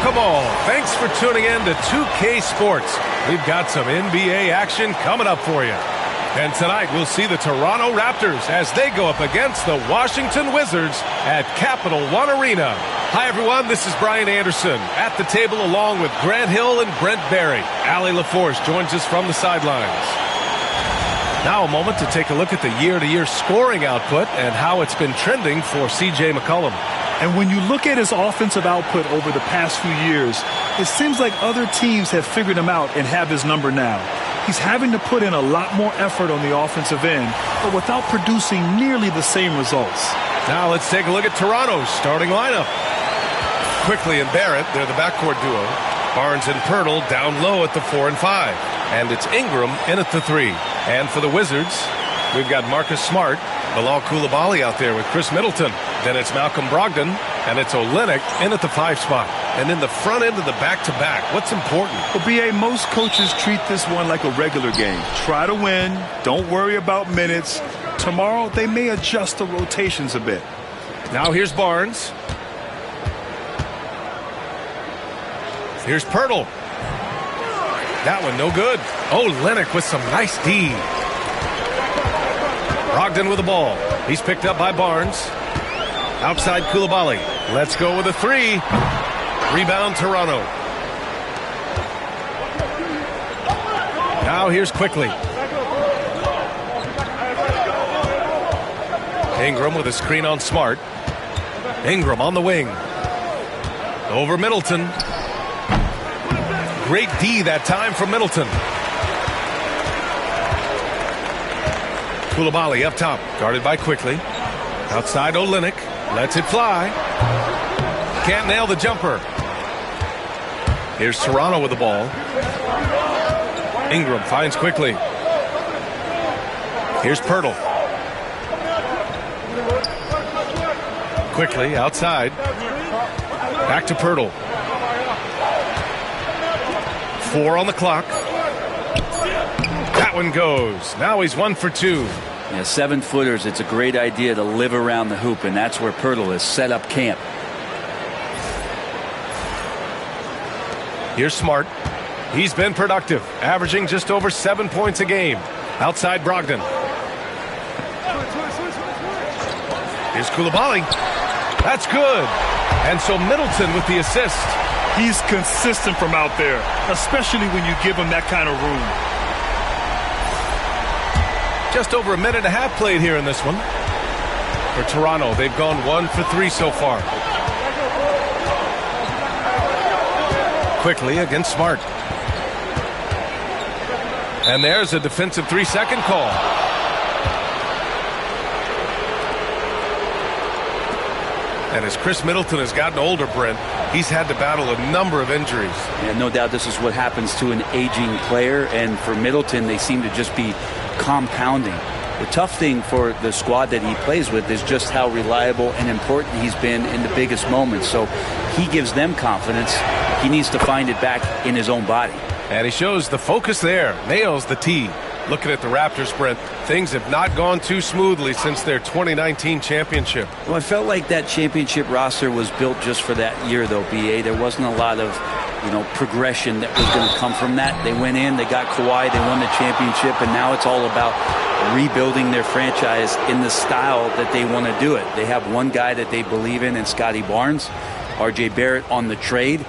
Welcome all. Thanks for tuning in to 2K Sports. We've got some NBA action coming up for you. And tonight we'll see the Toronto Raptors as they go up against the Washington Wizards at Capital One Arena. Hi everyone, this is Brian Anderson at the table along with Grant Hill and Brent Barry. Allie LaForce joins us from the sidelines. Now a moment to take a look at the year-to-year scoring output and how it's been trending for C.J. McCollum. And when you look at his offensive output over the past few years, it seems like other teams have figured him out and have his number now. He's having to put in a lot more effort on the offensive end, but without producing nearly the same results. Now let's take a look at Toronto's starting lineup. Quickly and Barrett, they're the backcourt duo. Barnes and Pirtle down low at the 4 and 5. And it's Ingram in at the 3. And for the Wizards, we've got Marcus Smart, Bilal Coulibaly out there with Chris Middleton. Then it's Malcolm Brogdon, and it's Olynyk in at the 5 spot. And in the front end of the back-to-back, what's important? Well, B.A., most coaches treat this one like a regular game. Try to win. Don't worry about minutes. Tomorrow, they may adjust the rotations a bit. Now here's Barnes. Here's Pirtle. That one no good. Olynyk with some nice D. Brogdon with the ball. He's picked up by Barnes. Outside Coulibaly. Let's go with a 3. Rebound Toronto. Now here's Quickly. Ingram with a screen on Smart. Ingram on the wing. Over Middleton. Great D that time from Middleton. Coulibaly up top, guarded by Quickly. Outside Olynyk, lets it fly. Can't nail the jumper. Here's Toronto with the ball. Ingram finds Quickly. Here's Pirtle. Quickly outside. Back to Pirtle. 4 on the clock. That one goes. Now he's 1 for 2. Yeah, 7-footers, it's a great idea to live around the hoop, and that's where Pirtle has set up camp. Here's Smart. He's been productive, averaging just over 7 points a game. Outside Brogdon. Here's Coulibaly. That's good. And so Middleton with the assist. He's consistent from out there, especially when you give him that kind of room. Just over a minute and a half played here in this one. For Toronto, they've gone 1 for 3 so far. Quickly against Smart. And there's a defensive 3-second call. And as Chris Middleton has gotten older, Brent, he's had to battle a number of injuries. Yeah, no doubt this is what happens to an aging player. And for Middleton, they seem to just be compounding. The tough thing for the squad that he plays with is just how reliable and important he's been in the biggest moments. So he gives them confidence. He needs to find it back in his own body. And he shows the focus there. Nails the tee. Looking at the Raptors, Brent, things have not gone too smoothly since their 2019 championship. Well, I felt like that championship roster was built just for that year, though, B.A. There wasn't a lot of, progression that was going to come from that. They went in, they got Kawhi, they won the championship, and now it's all about rebuilding their franchise in the style that they want to do it. They have one guy that they believe in Scotty Barnes, R.J. Barrett on the trade,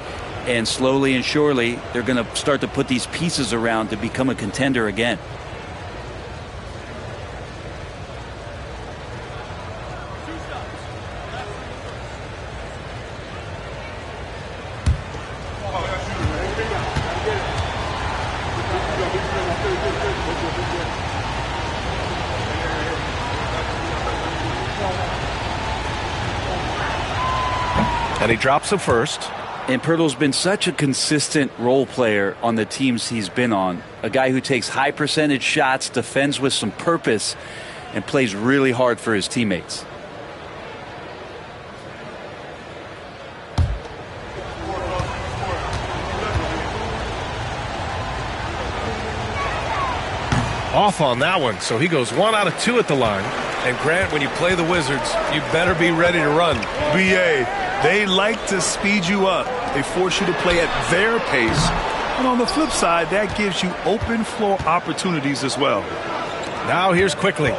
and slowly and surely they're going to start to put these pieces around to become a contender again. And he drops the first. And Pirtle's been such a consistent role player on the teams he's been on. A guy who takes high percentage shots, defends with some purpose, and plays really hard for his teammates. Off on that one, so he goes 1 out of 2 at the line. And Grant, when you play the Wizards, you better be ready to run. BA, they like to speed you up. They force you to play at their pace. And on the flip side, that gives you open floor opportunities as well. Now here's Quickly.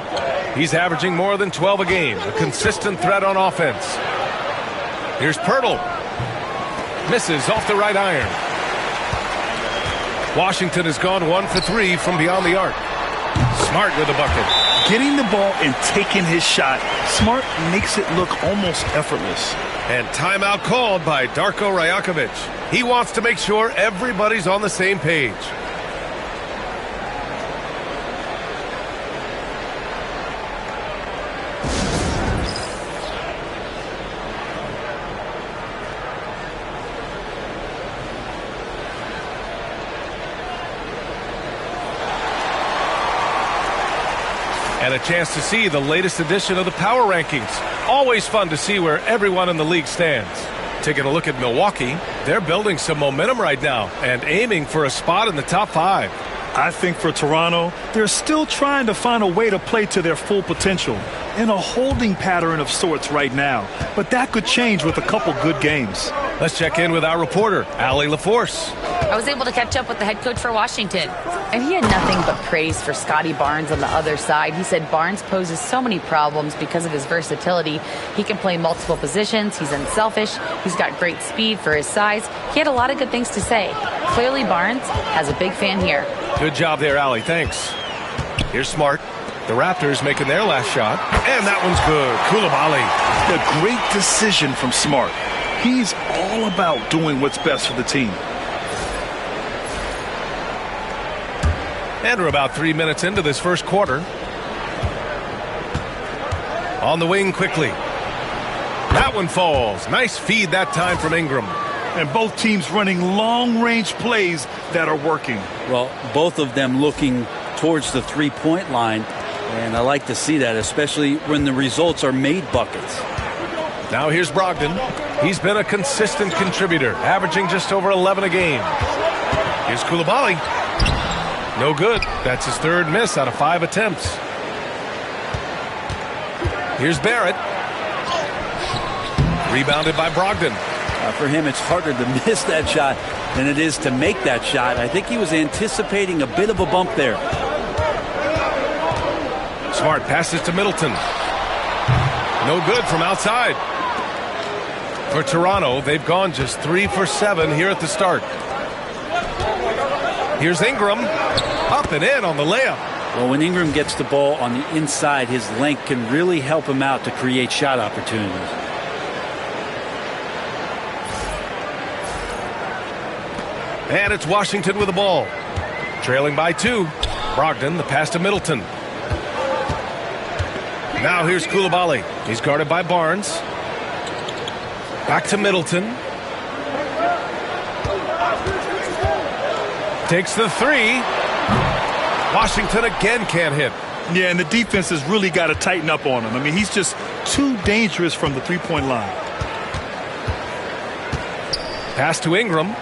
He's averaging more than 12 a game, a consistent threat on offense. Here's Pirtle. Misses off the right iron. Washington has gone 1 for 3 from beyond the arc. Smart with the bucket. Getting the ball and taking his shot, Smart makes it look almost effortless. And timeout called by Darko Rajakovic. He wants to make sure everybody's on the same page. And a chance to see the latest edition of the Power Rankings. Always fun to see where everyone in the league stands. Taking a look at Milwaukee, they're building some momentum right now and aiming for a spot in the top 5. I think for Toronto, they're still trying to find a way to play to their full potential in a holding pattern of sorts right now. But that could change with a couple good games. Let's check in with our reporter, Allie LaForce. I was able to catch up with the head coach for Washington, and he had nothing but praise for Scotty Barnes on the other side. He said Barnes poses so many problems because of his versatility. He can play multiple positions. He's unselfish. He's got great speed for his size. He had a lot of good things to say. Clearly, Barnes has a big fan here. Good job there, Allie. Thanks. Here's Smart. The Raptors making their last shot, and that one's good. Coulibaly. A great decision from Smart. He's all about doing what's best for the team. And we're about 3 minutes into this first quarter. On the wing quickly. That one falls. Nice feed that time from Ingram. And both teams running long-range plays that are working. Well, both of them looking towards the three-point line. And I like to see that, especially when the results are made buckets. Now here's Brogdon. He's been a consistent contributor, averaging just over 11 a game. Here's Coulibaly. No good. That's his third miss out of 5 attempts. Here's Barrett. Rebounded by Brogdon. For him, it's harder to miss that shot than it is to make that shot. I think he was anticipating a bit of a bump there. Smart passes to Middleton. No good from outside. For Toronto, they've gone just 3 for 7 here at the start. Here's Ingram. Up and in on the layup. Well, when Ingram gets the ball on the inside, his length can really help him out to create shot opportunities. And it's Washington with the ball. Trailing by 2. Brogdon, the pass to Middleton. Now here's Coulibaly. He's guarded by Barnes. Back to Middleton. Takes the 3. Washington again can't hit. Yeah, and the defense has really got to tighten up on him. I mean, he's just too dangerous from the three-point line. Pass to Ingram.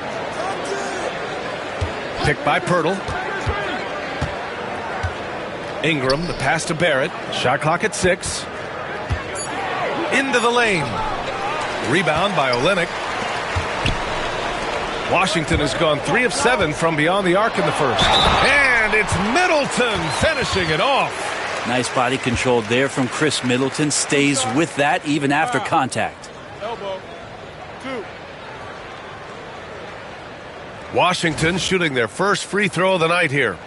Picked by Pirtle. Ingram, the pass to Barrett. Shot clock at 6. Into the lane. Rebound by Olynyk. Washington has gone 3 of 7 from beyond the arc in the first. And it's Middleton finishing it off. Nice body control there from Chris Middleton. Stays with that even after contact. Elbow. 2. Washington shooting their first free throw of the night here.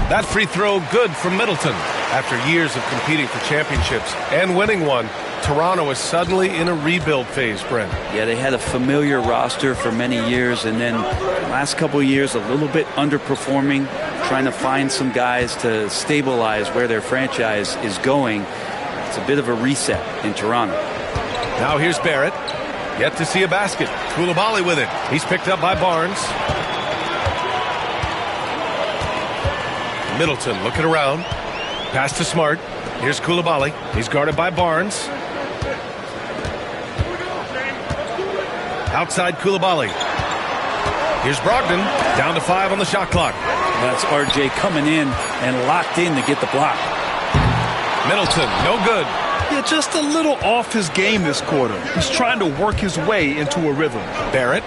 That free throw good from Middleton. After years of competing for championships and winning one, Toronto is suddenly in a rebuild phase, Brent. Yeah, they had a familiar roster for many years, and then the last couple of years a little bit underperforming, trying to find some guys to stabilize where their franchise is going. It's a bit of a reset in Toronto. Now here's Barrett. Yet to see a basket. Coulibaly with it. He's picked up by Barnes. Middleton looking around. Pass to Smart. Here's Koulibaly. He's guarded by Barnes. Outside Koulibaly. Here's Brogdon. Down to 5 on the shot clock. That's RJ coming in and locked in to get the block. Middleton, no good. Yeah, just a little off his game this quarter. He's trying to work his way into a rhythm. Barrett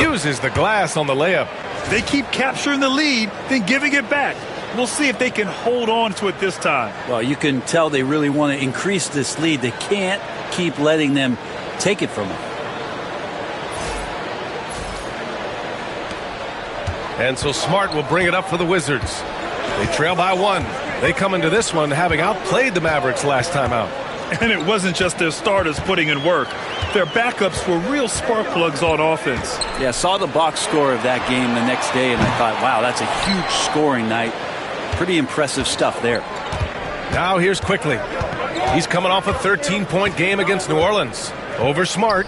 uses the glass on the layup. They keep capturing the lead, then giving it back. We'll see if they can hold on to it this time. Well, you can tell they really want to increase this lead. They can't keep letting them take it from them. And so Smart will bring it up for the Wizards. They trail by 1. They come into this one having outplayed the Mavericks last time out. And it wasn't just their starters putting in work. Their backups were real spark plugs on offense. Yeah, saw the box score of that game the next day, and I thought, wow, that's a huge scoring night. Pretty impressive stuff there. Now here's Quickly. He's coming off a 13-point game against New Orleans. Over Smart.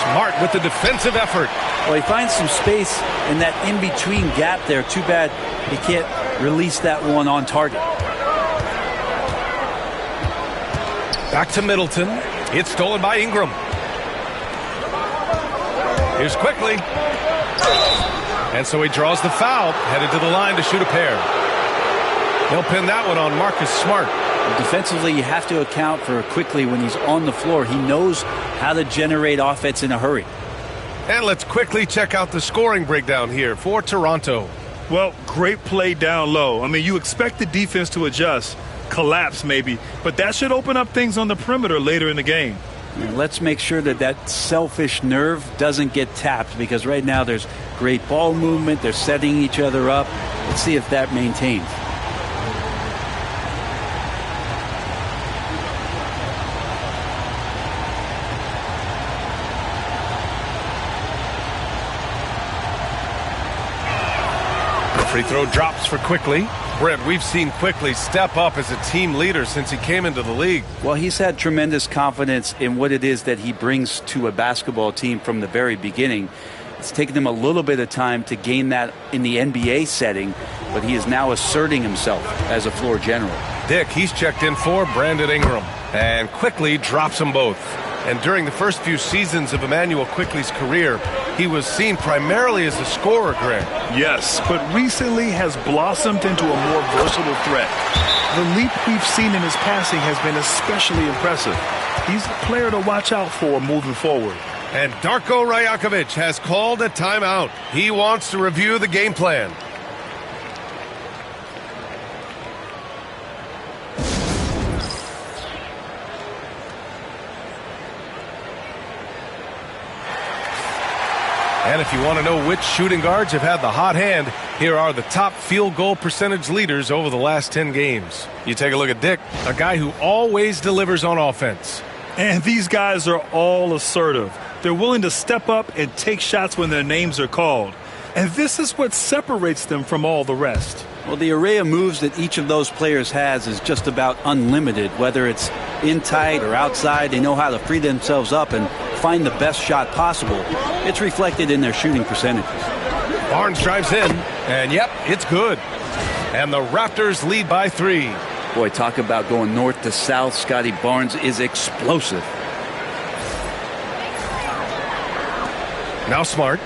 Smart with the defensive effort. Well, he finds some space in that in-between gap there. Too bad he can't release that one on target. Back to Middleton. It's stolen by Ingram. Here's Quickly. And so he draws the foul, headed to the line to shoot a pair. He'll pin that one on Marcus Smart. Defensively, you have to account for Quickly when he's on the floor. He knows how to generate offense in a hurry. And let's quickly check out the scoring breakdown here for Toronto. Well, great play down low. I mean, you expect the defense to adjust, collapse maybe, but that should open up things on the perimeter later in the game. And let's make sure that that selfish nerve doesn't get tapped, because right now there's great ball movement. They're setting each other up. Let's see if that maintains. Free throw drops for Quickly. Brent, we've seen Quickly step up as a team leader since he came into the league. Well, he's had tremendous confidence in what it is that he brings to a basketball team from the very beginning. It's taken him a little bit of time to gain that in the NBA setting, but he is now asserting himself as a floor general. Dick, he's checked in for Brandon Ingram, and Quickly drops them both. And during the first few seasons of Emmanuel Quickly's career, he was seen primarily as a scorer, Greg. Yes, but recently has blossomed into a more versatile threat. The leap we've seen in his passing has been especially impressive. He's a player to watch out for moving forward. And Darko Rajakovic has called a timeout. He wants to review the game plan. And if you want to know which shooting guards have had the hot hand, here are the top field goal percentage leaders over the last 10 games. You take a look at Dick, a guy who always delivers on offense. And these guys are all assertive. They're willing to step up and take shots when their names are called. And this is what separates them from all the rest. Well, the array of moves that each of those players has is just about unlimited. Whether it's in tight or outside, they know how to free themselves up and find the best shot possible. It's reflected in their shooting percentages. Barnes drives in, and yep, it's good. And the Raptors lead by 3. Boy, talk about going north to south. Scotty Barnes is explosive. Now Smart.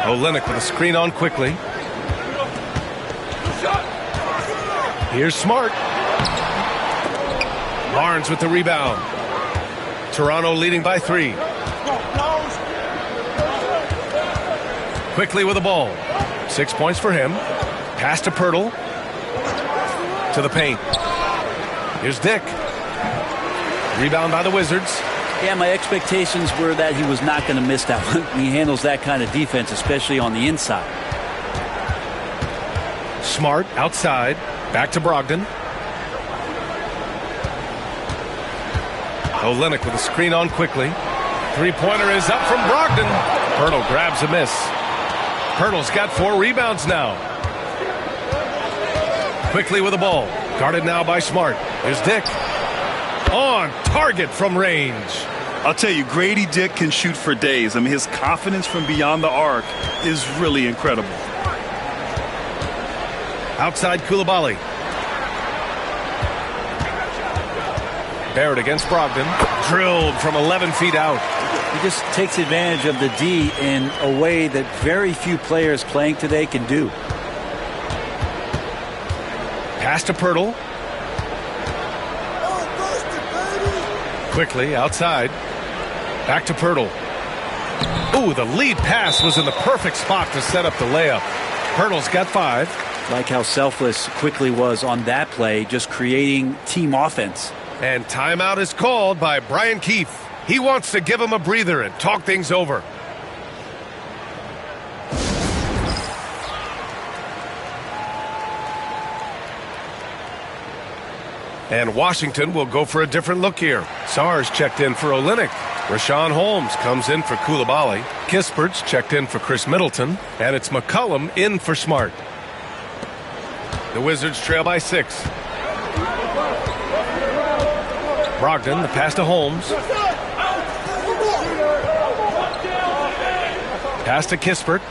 Olynyk with a screen on Quickly. Here's Smart. Barnes with the rebound. Toronto leading by 3. Quickly with the ball. 6 points for him. Pass to Pirtle. To the paint. Here's Dick. Rebound by the Wizards. Yeah, my expectations were that he was not going to miss that one. He handles that kind of defense, especially on the inside. Smart outside. Back to Brogdon. Olynyk with a screen on Quickly. Three-pointer is up from Brogdon. Pirtle grabs a miss. Pirtle's got 4 rebounds now. Quickly with the ball. Guarded now by Smart. Here's Dick. On target from range. I'll tell you, Grady Dick can shoot for days. I mean, his confidence from beyond the arc is really incredible. Outside Coulibaly. Barrett against Brogdon. Drilled from 11 feet out. He just takes advantage of the D in a way that very few players playing today can do. Pass to Pirtle. Quickly outside. Back to Pirtle. Ooh, the lead pass was in the perfect spot to set up the layup. Pirtle's got 5. Like how selfless Quickly was on that play, just creating team offense. And timeout is called by Brian Keefe. He wants to give him a breather and talk things over. And Washington will go for a different look here. Sarge checked in for Olynyk. Rashawn Holmes comes in for Coulibaly. Kispert's checked in for Chris Middleton. And it's McCollum in for Smart. The Wizards trail by 6. Brogdon, the pass to Holmes. Pass to Kispert.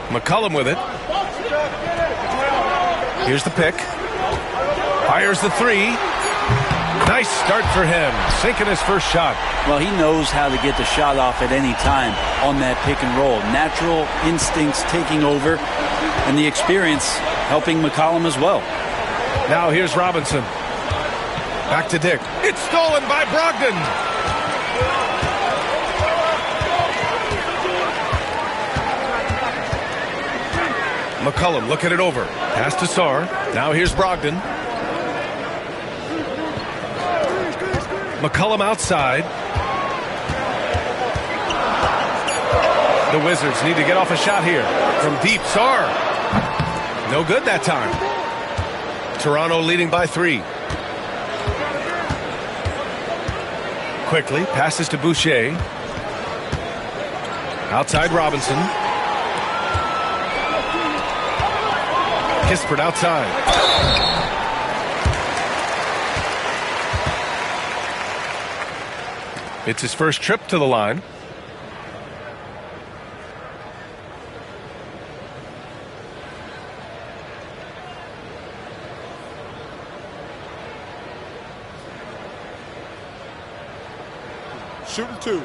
McCollum with it. Here's the pick. Fires the 3. Nice start for him. Sinking his first shot. Well, he knows how to get the shot off at any time on that pick and roll. Natural instincts taking over, and the experience helping McCollum as well. Now here's Robinson. Back to Dick. It's stolen by Brogdon. McCollum looking it over. Pass to Sarr. Now here's Brogdon. McCollum outside. The Wizards need to get off a shot here. From deep, Sarr. No good that time. Toronto leading by 3. Quickly passes to Boucher. Outside Robinson. Kispert outside. It's his first trip to the line. Shooting 2.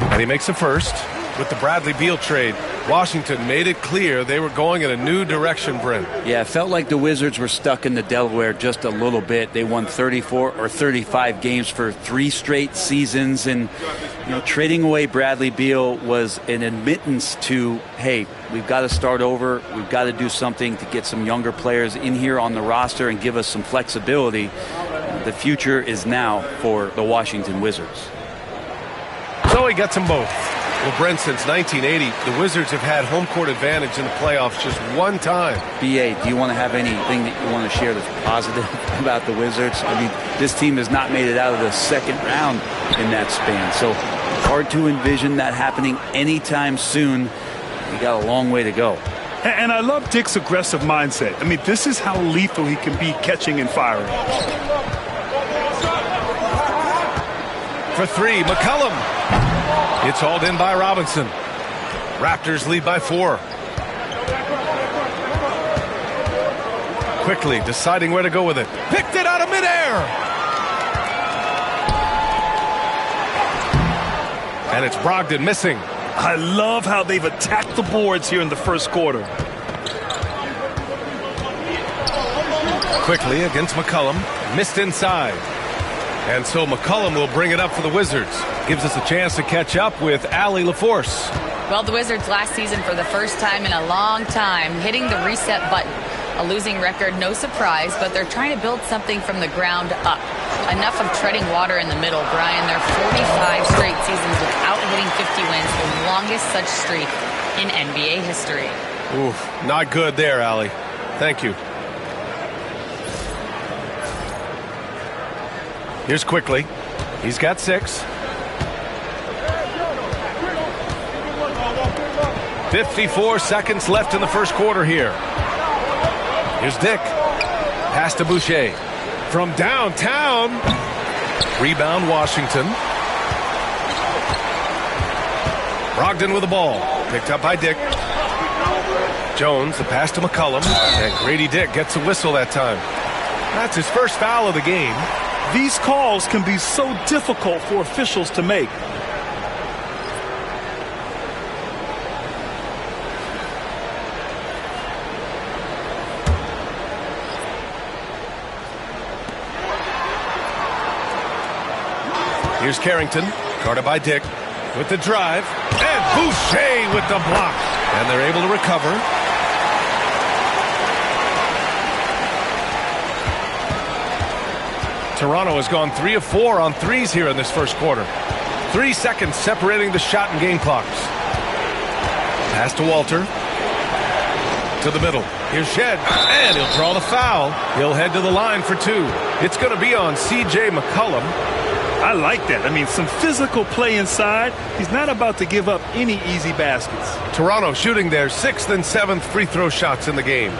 And he makes a first. With the Bradley Beal trade, Washington made it clear they were going in a new direction, Brent. Yeah, it felt like the Wizards were stuck in the Delaware just a little bit. They won 34 or 35 games for 3 straight seasons. And, you know, trading away Bradley Beal was an admittance to, hey, we've got to start over. We've got to do something to get some younger players in here on the roster and give us some flexibility. The future is now for the Washington Wizards. So he gets them both. Well, Brent, since 1980, the Wizards have had home court advantage in the playoffs just one time. B.A., do you want to have anything that you want to share that's positive about the Wizards? I mean, this team has not made it out of the second round in that span. So hard to envision that happening anytime soon. We got a long way to go. And I love Dick's aggressive mindset. I mean, this is how lethal he can be catching and firing. For 3, McCollum. It's hauled in by Robinson. Raptors lead by 4. Quickly deciding where to go with it. Picked it out of midair. And it's Brogdon missing. I love how they've attacked the boards here in the first quarter. Quickly against McCollum. Missed inside. And so McCollum will bring it up for the Wizards. Gives us a chance to catch up with Allie LaForce. Well, the Wizards last season for the first time in a long time hitting the reset button. A losing record, no surprise, but they're trying to build something from the ground up. Enough of treading water in the middle, Brian. They're 45 straight seasons without hitting 50 wins, the longest such streak in NBA history. Oof, not good there, Allie. Thank you. Here's Quickly. He's got 6. 54 seconds left in the first quarter here. Here's Dick. Pass to Boucher. From downtown. Rebound Washington. Brogdon with the ball. Picked up by Dick. Jones, the pass to McCollum. And Grady Dick gets a whistle that time. That's his first foul of the game. These calls can be so difficult for officials to make. Here's Carrington, guarded by Dick, with the drive, and Boucher with the block. And they're able to recover. Toronto has gone 3 of 4 on threes here in this first quarter. 3 seconds separating the shot and game clocks. Pass to Walter. To the middle. Here's Shed, and he'll draw the foul. He'll head to the line for 2. It's going to be on C.J. McCollum. I like that. I mean, some physical play inside. He's not about to give up any easy baskets. Toronto shooting their 6th and 7th free throw shots in the game.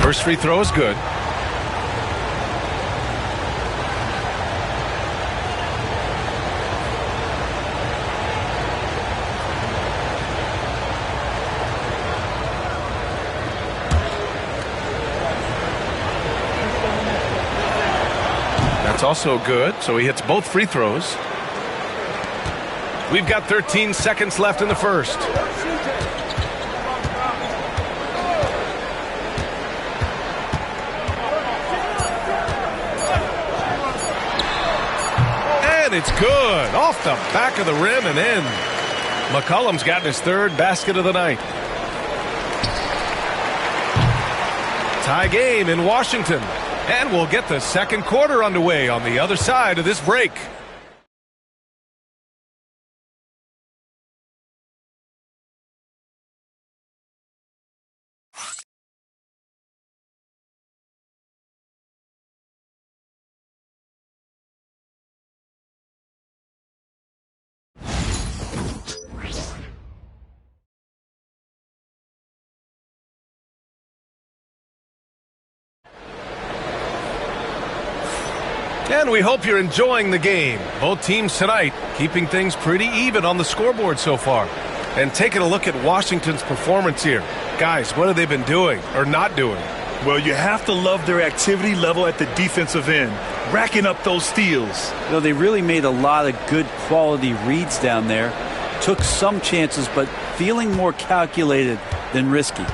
First free throw is good. That's also good, so he hits both free throws. We've got 13 seconds left in the first. And it's good. Off the back of the rim and in. McCollum's gotten his 3rd basket of the night. Tie game in Washington. And we'll get the second quarter underway on the other side of this break. And we hope you're enjoying the game. Both teams tonight keeping things pretty even on the scoreboard so far. And taking a look at Washington's performance here. Guys, what have they been doing or not doing? Well, you have to love their activity level at the defensive end, racking up those steals. You know, they really made a lot of good quality reads down there. Took some chances, but feeling more calculated than risky.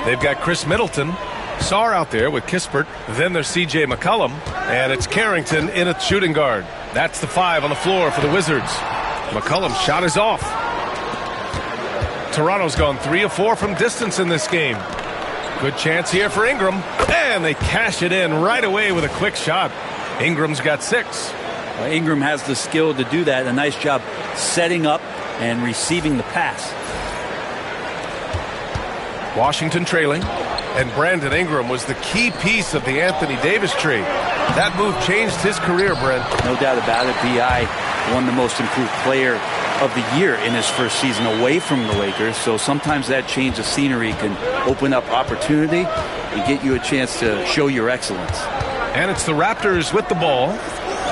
They've got Chris Middleton. Sarr out there with Kispert. Then there's C.J. McCollum. And it's Carrington in at shooting guard. That's the 5 on the floor for the Wizards. McCollum's shot is off. Toronto's gone 3 of 4 from distance in this game. Good chance here for Ingram. And they cash it in right away with a quick shot. Ingram's got 6. Well, Ingram has the skill to do that. A nice job setting up and receiving the pass. Washington trailing. And Brandon Ingram was the key piece of the Anthony Davis trade. That move changed his career, Brent. No doubt about it. B.I. won the most improved player of the year in his first season away from the Lakers. So sometimes that change of scenery can open up opportunity and get you a chance to show your excellence. And it's the Raptors with the ball,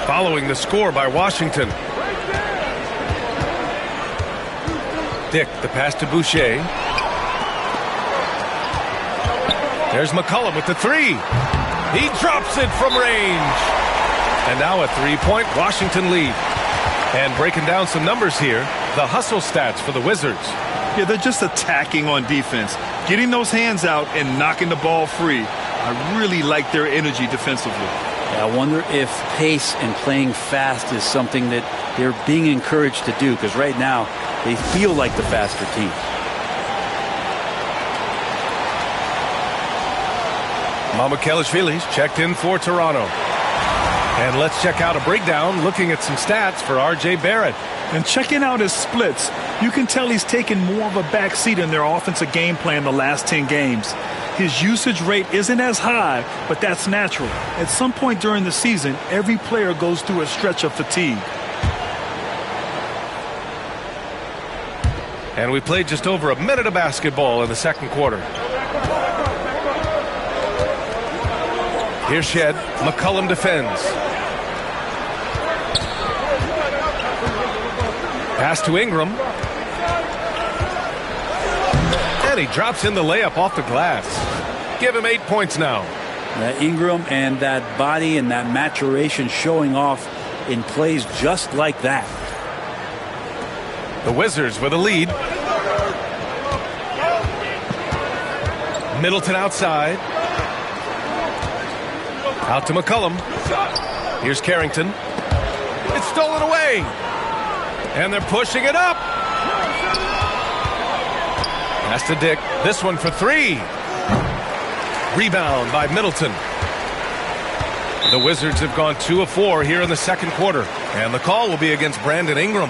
following the score by Washington. Dick, the pass to Boucher. There's McCollum with the 3. He drops it from range. And now a 3-point Washington lead. And breaking down some numbers here, the hustle stats for the Wizards. Yeah, they're just attacking on defense, getting those hands out and knocking the ball free. I really like their energy defensively. Yeah, I wonder if pace and playing fast is something that they're being encouraged to do, because right now they feel like the faster team. Mamukelashvili's checked in for Toronto. And let's check out a breakdown looking at some stats for R.J. Barrett. And checking out his splits, you can tell he's taken more of a back seat in their offensive game plan the last 10 games. His usage rate isn't as high, but that's natural. At some point during the season, every player goes through a stretch of fatigue. And we played just over a minute of basketball in the second quarter. Here's Shed. McCollum defends. Pass to Ingram. And he drops in the layup off the glass. Give him 8 points now. That Ingram and that body and that maturation showing off in plays just like that. The Wizards with a lead. Middleton outside. Out to McCollum. Here's Carrington. It's stolen away. And they're pushing it up. Pass to Dick. This one for 3. Rebound by Middleton. The Wizards have gone 2 of 4 here in the second quarter. And the call will be against Brandon Ingram.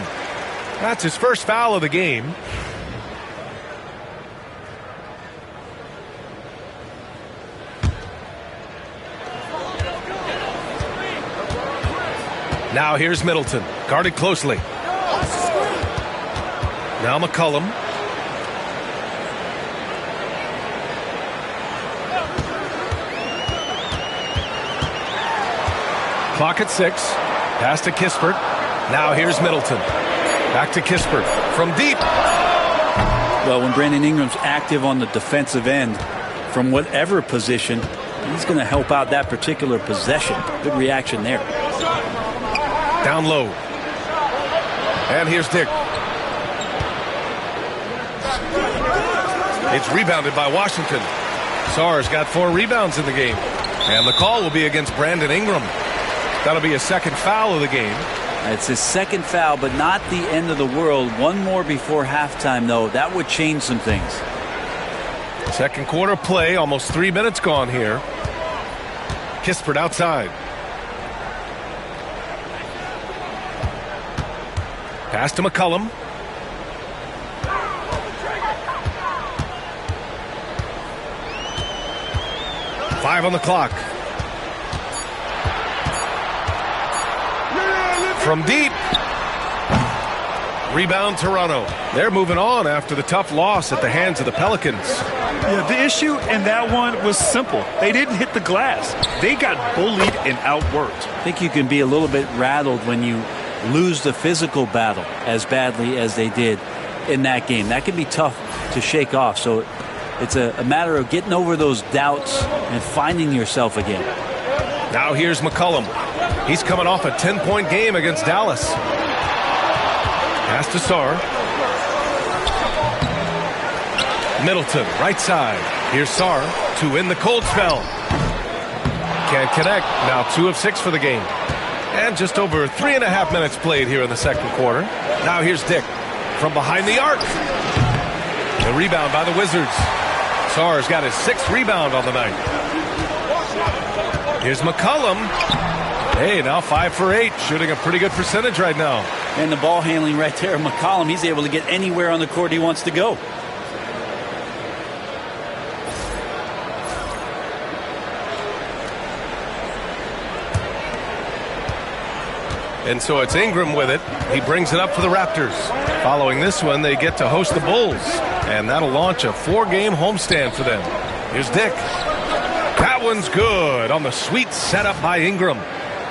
That's his first foul of the game. Now here's Middleton, guarded closely. Now McCollum. Clock at 6. Pass to Kispert. Now here's Middleton. Back to Kispert from deep. Well, when Brandon Ingram's active on the defensive end, from whatever position, he's going to help out that particular possession. Good reaction there. Down low. And here's Dick. It's rebounded by Washington. Sarr's got 4 rebounds in the game. And the call will be against Brandon Ingram. That'll be a second foul of the game. It's his second foul, but not the end of the world. One more before halftime, though. That would change some things. Second quarter play, almost 3 minutes gone here. Kispert outside. Pass to McCollum. Five on the clock. From deep. Rebound Toronto. They're moving on after the tough loss at the hands of the Pelicans. Yeah, the issue in that one was simple. They didn't hit the glass. They got bullied and outworked. I think you can be a little bit rattled when you lose the physical battle as badly as they did in that game. That can be tough to shake off. So it's a matter of getting over those doubts and finding yourself again. Now here's McCollum. He's coming off a 10-point game against Dallas. Pass to Sarr. Middleton, right side. Here's Sarr to end the cold spell. Can't connect. Now 2 of 6 for the game. And just over 3.5 minutes played here in the second quarter. Now here's Dick from behind the arc. The rebound by the Wizards. Sarr's got his 6th rebound on the night. Here's McCollum. Hey, now 5 for 8, shooting a pretty good percentage right now. And the ball handling right there, McCollum, he's able to get anywhere on the court he wants to go. And so it's Ingram with it. He brings it up for the Raptors. Following this one, they get to host the Bulls. And that'll launch a 4-game homestand for them. Here's Dick. That one's good on the sweet setup by Ingram.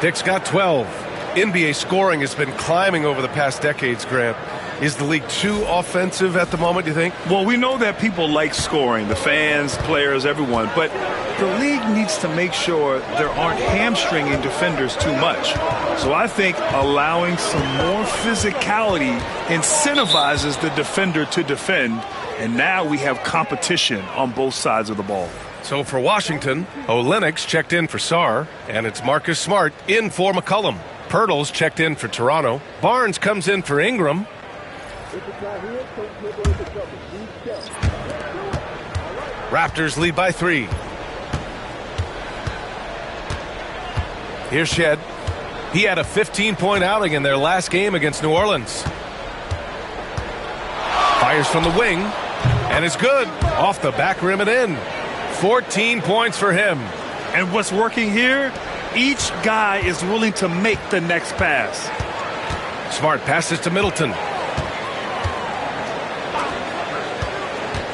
Dick's got 12. NBA scoring has been climbing over the past decades, Grant. Is the league too offensive at the moment, do you think? Well, we know that people like scoring, the fans, players, everyone, but the league needs to make sure there aren't hamstringing defenders too much. So I think allowing some more physicality incentivizes the defender to defend, and now we have competition on both sides of the ball. So for Washington, Olenek's checked in for Sarr, and it's Marcus Smart in for McCollum. Pirtle's checked in for Toronto. Barnes comes in for Ingram. Raptors lead by 3. Here's Shed. He had a 15-point outing in their last game against New Orleans. Fires from the wing, and it's good. Off the back rim and in. 14 points for him. And what's working here? Each guy is willing to make the next pass. Smart passes to Middleton.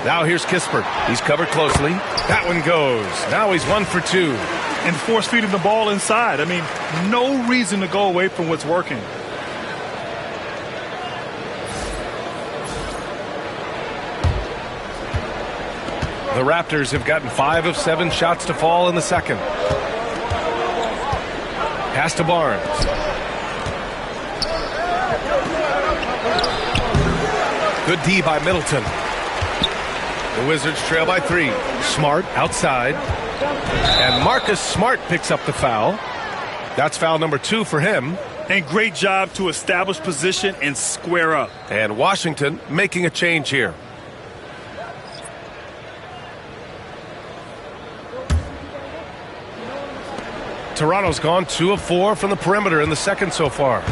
Now here's Kispert. He's covered closely. That one goes. Now he's 1 for 2. And force feeding the ball inside. I mean, no reason to go away from what's working. The Raptors have gotten 5 of 7 shots to fall in the second. Pass to Barnes. Good D by Middleton. The Wizards trail by 3. Smart outside. And Marcus Smart picks up the foul. That's foul number 2 for him. And great job to establish position and square up. And Washington making a change here. Toronto's gone 2 of 4 from the perimeter in the second so far.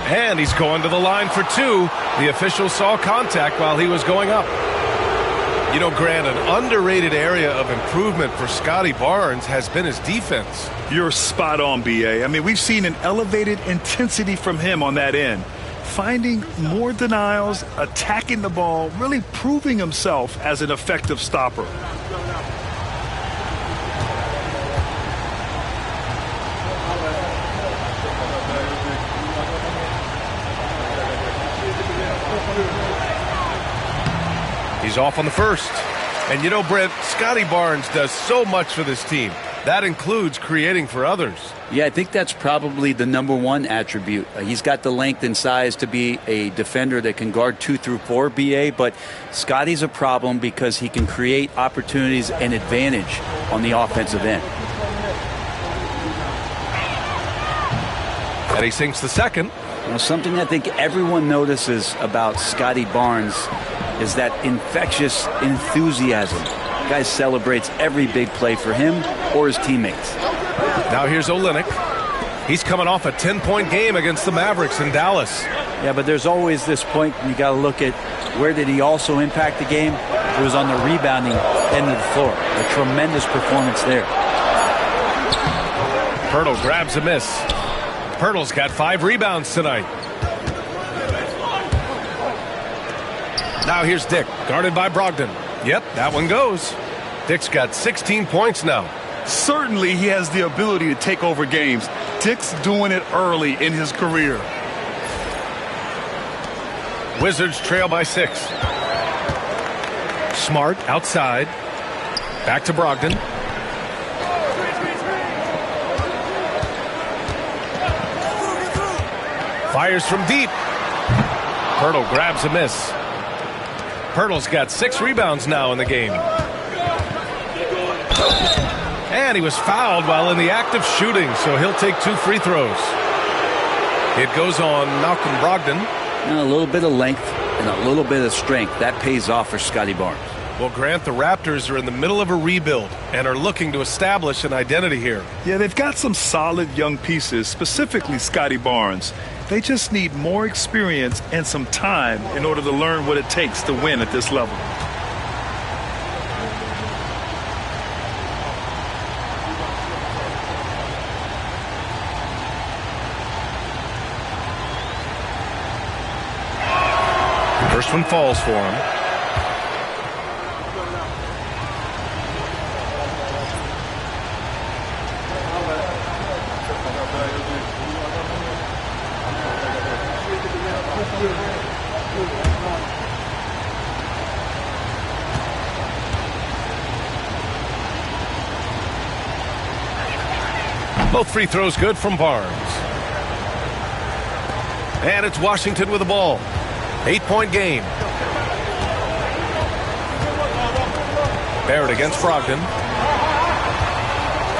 And he's going to the line for 2. The official saw contact while he was going up. You know, Grant, an underrated area of improvement for Scotty Barnes has been his defense. You're spot on, B.A. I mean, we've seen an elevated intensity from him on that end. Finding more denials, attacking the ball, really proving himself as an effective stopper. He's off on the first. And you know, Brent, Scotty Barnes does so much for this team. That includes creating for others. Yeah, I think that's probably the number 1 attribute. He's got the length and size to be a defender that can guard 2 through 4, BA, but Scotty's a problem because he can create opportunities and advantage on the offensive end. And he sinks the second. You know, something I think everyone notices about Scotty Barnes is that infectious enthusiasm. The guy celebrates every big play for him or his teammates. Now here's Olynyk. He's coming off a 10-point game against the Mavericks in Dallas. Yeah, but there's always this point you got to look at where did he also impact the game? It was on the rebounding end of the floor. A tremendous performance there. Pirtle grabs a miss. Pirtle's got 5 rebounds tonight. Now here's Dick, guarded by Brogdon. Yep, that one goes. Dick's got 16 points now. Certainly he has the ability to take over games. Dick's doing it early in his career. Wizards trail by 6. Smart outside. Back to Brogdon. Fires from deep. Pirtle grabs a miss. Pirtle's got 6 rebounds now in the game. And he was fouled while in the act of shooting, so he'll take 2 free throws. It goes on Malcolm Brogdon. And a little bit of length and a little bit of strength. That pays off for Scotty Barnes. Well, Grant, the Raptors are in the middle of a rebuild and are looking to establish an identity here. Yeah, they've got some solid young pieces, specifically Scotty Barnes. They just need more experience and some time in order to learn what it takes to win at this level. First one falls for him. Both free throws good from Barnes. And it's Washington with the ball. 8-point game. Barrett against Brogdon.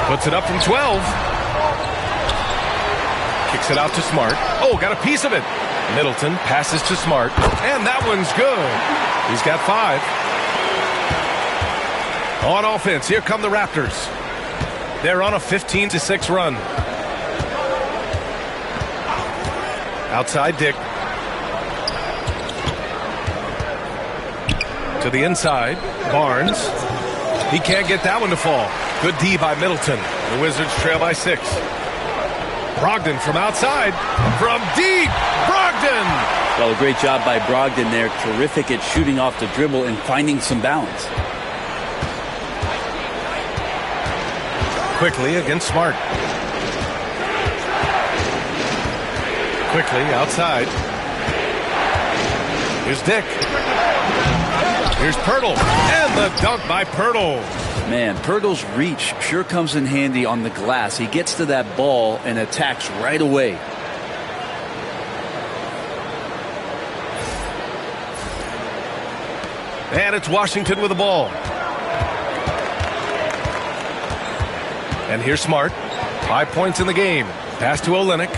Puts it up from 12. Kicks it out to Smart. Oh, got a piece of it. Middleton passes to Smart. And that one's good. He's got 5. On offense, here come the Raptors. They're on a 15-6 run. Outside Dick. To the inside. Barnes. He can't get that one to fall. Good D by Middleton. The Wizards trail by 6. Brogdon from outside. From deep. Brogdon. Well, a great job by Brogdon there. Terrific at shooting off the dribble and finding some balance. Quickly against Smart. Quickly outside. Here's Dick. Here's Pirtle. And the dunk by Pirtle. Man, Pirtle's reach sure comes in handy on the glass. He gets to that ball and attacks right away. And it's Washington with the ball. And here's Smart. 5 points in the game. Pass to Olynyk.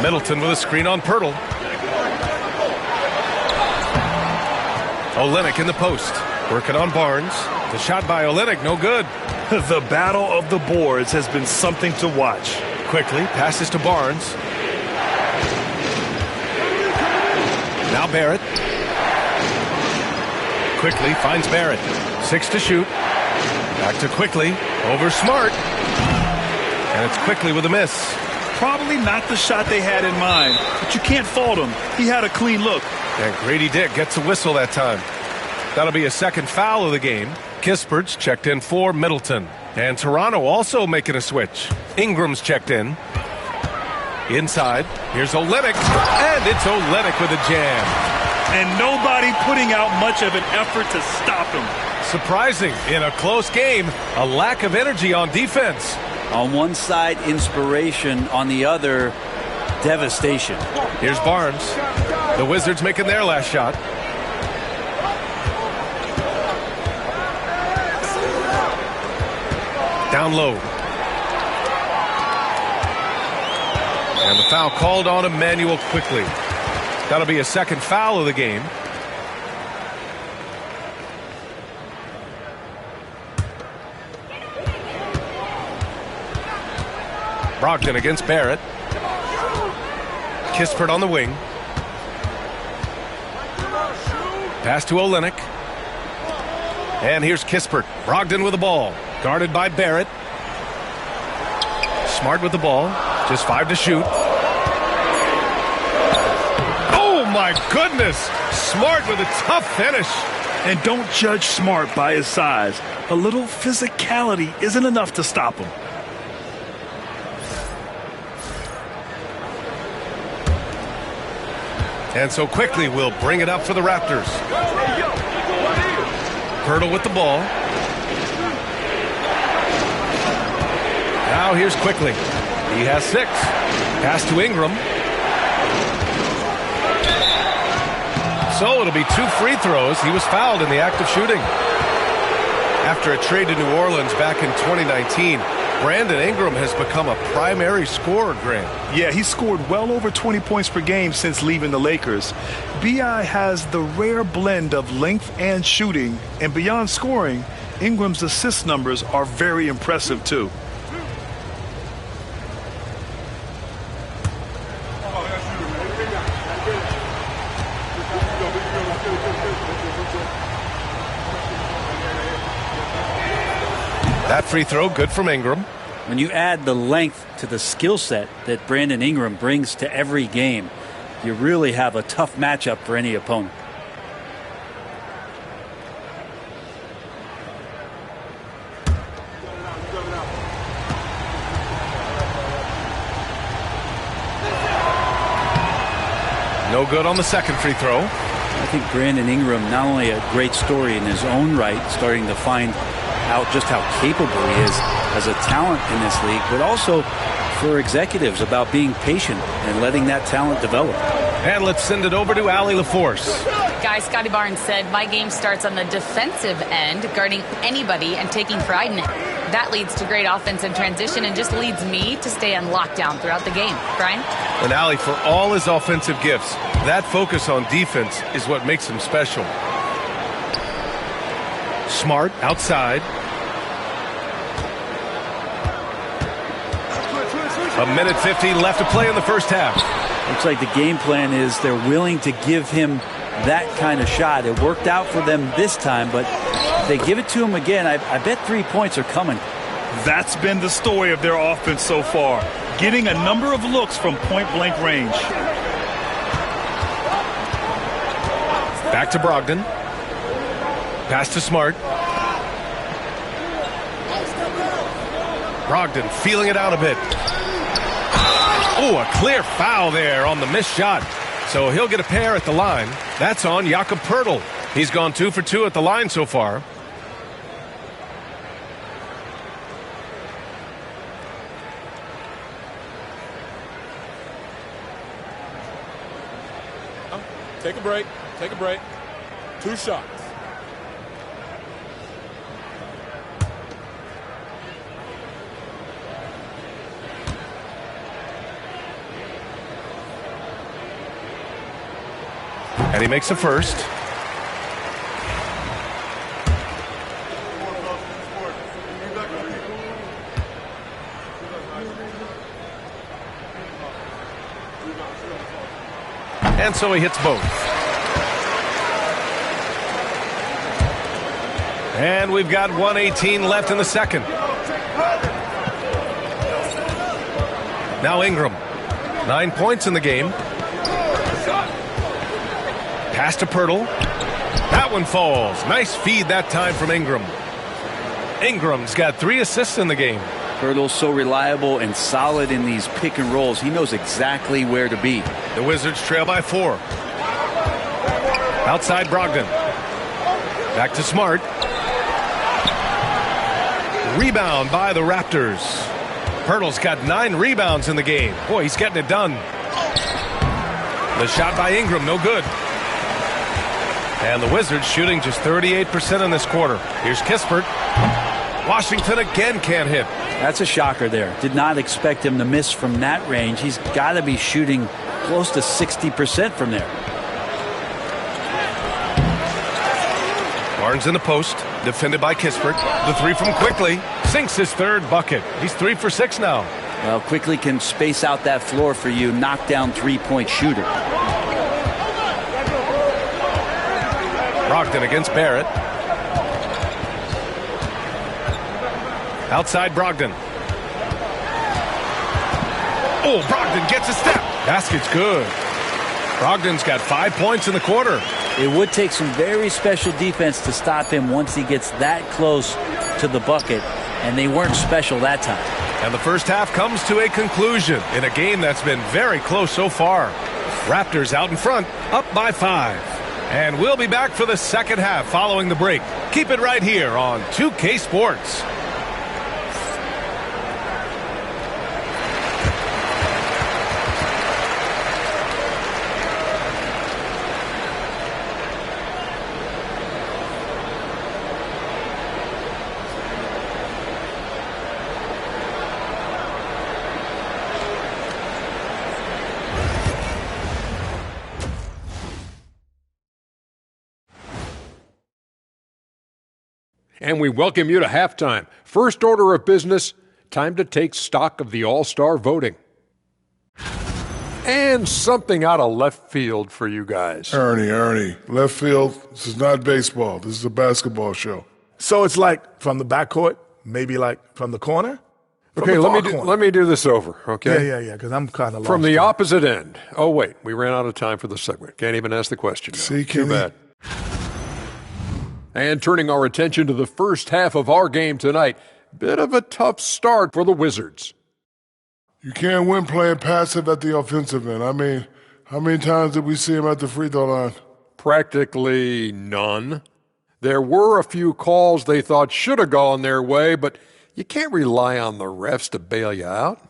Middleton with a screen on Pirtle. Olynyk in the post. Working on Barnes. The shot by Olynyk, no good. The battle of the boards has been something to watch. Quickly passes to Barnes. Now Barrett. Quickly finds Barrett. 6 to shoot. Back to Quickly. Over Smart. And it's Quickly with a miss. Probably not the shot they had in mind, but you can't fault him. He had a clean look. And Grady Dick gets a whistle that time. That'll be a second foul of the game. Kispert's checked in for Middleton. And Toronto also making a switch. Ingram's checked in. Inside, here's Olynyk. And it's Olynyk with a jam. And nobody putting out much of an effort to stop him. Surprising, in a close game, a lack of energy on defense. On one side, inspiration. On the other, devastation. Here's Barnes. The Wizards making their last shot. Down low. And the foul called on Emmanuel Quickly. That'll be a second foul of the game. Brogdon against Barrett. Kispert on the wing. Pass to Olynyk. And here's Kispert. Brogdon with the ball. Guarded by Barrett. Smart with the ball. Just 5 to shoot. Oh my goodness! Smart with a tough finish. And don't judge Smart by his size. A little physicality isn't enough to stop him. And so Quickly will bring it up for the Raptors. Pirtle with the ball. Now here's Quickly. He has 6. Pass to Ingram. So it'll be 2 free throws. He was fouled in the act of shooting. After a trade to New Orleans back in 2019, Brandon Ingram has become a primary scorer, Grant. Yeah, he scored well over 20 points per game since leaving the Lakers. B.I. has the rare blend of length and shooting, and beyond scoring, Ingram's assist numbers are very impressive too. That free throw, good from Ingram. When you add the length to the skill set that Brandon Ingram brings to every game, you really have a tough matchup for any opponent. No good on the second free throw. I think Brandon Ingram, not only a great story in his own right, starting to find out just how capable he is as a talent in this league, but also for executives about being patient and letting that talent develop. And let's send it over to Allie LaForce. Guys, Scotty Barnes said, my game starts on the defensive end, guarding anybody and taking pride in it. That leads to great offensive transition and just leads me to stay on lockdown throughout the game. Brian? And Allie, for all his offensive gifts, that focus on defense is what makes him special. Smart outside. 1:50 left to play in the first half. Looks like the game plan is they're willing to give him that kind of shot. It worked out for them this time, but if they give it to him again, I bet 3 points are coming. That's been the story of their offense so far, getting a number of looks from point-blank range. Back to Brogdon. Pass to Smart. Brogdon feeling it out a bit. Oh, a clear foul there on the missed shot. So he'll get a pair at the line. That's on Jakob Poeltl. He's gone 2 for 2 at the line so far. Take a break. Take a break. 2 shots. And he makes a first. And so he hits both. And we've got 1:18 left in the second. Now Ingram. 9 points in the game. Pass to Poeltl. That one falls. Nice feed that time from Ingram. Ingram's got 3 assists in the game. Poeltl's so reliable and solid in these pick and rolls. He knows exactly where to be. The Wizards trail by 4. Outside Brogdon. Back to Smart. Rebound by the Raptors. Poeltl's got 9 rebounds in the game. Boy, he's getting it done. The shot by Ingram, no good. And the Wizards shooting just 38% in this quarter. Here's Kispert. Washington again can't hit. That's a shocker there. Did not expect him to miss from that range. He's got to be shooting close to 60% from there. Barnes in the post, defended by Kispert. The 3 from Quickly. Sinks his 3rd bucket. He's 3 for 6 now. Well, Quickly can space out that floor for you, knock down 3-point shooter. Brogdon against Barrett. Outside Brogdon. Oh, Brogdon gets a step. Basket's good. Brogdon's got 5 points in the quarter. It would take some very special defense to stop him once he gets that close to the bucket, and they weren't special that time. And the first half comes to a conclusion in a game that's been very close so far. Raptors out in front, up by 5. And we'll be back for the second half following the break. Keep it right here on 2K Sports. And we welcome you to halftime. First order of business, time to take stock of the All-Star voting. And something out of left field for you guys. Ernie, left field, this is not baseball. This is a basketball show. So it's like from the backcourt, maybe like from the corner? Okay, let me do this over, okay? Yeah, because I'm kind of lost. From the opposite end. Oh, wait, we ran out of time for the segment. Can't even ask the question. See, too bad. And turning our attention to the first half of our game tonight, bit of a tough start for the Wizards. You can't win playing passive at the offensive end. I mean, how many times did we see him at the free throw line? Practically none. There were a few calls they thought should have gone their way, but you can't rely on the refs to bail you out.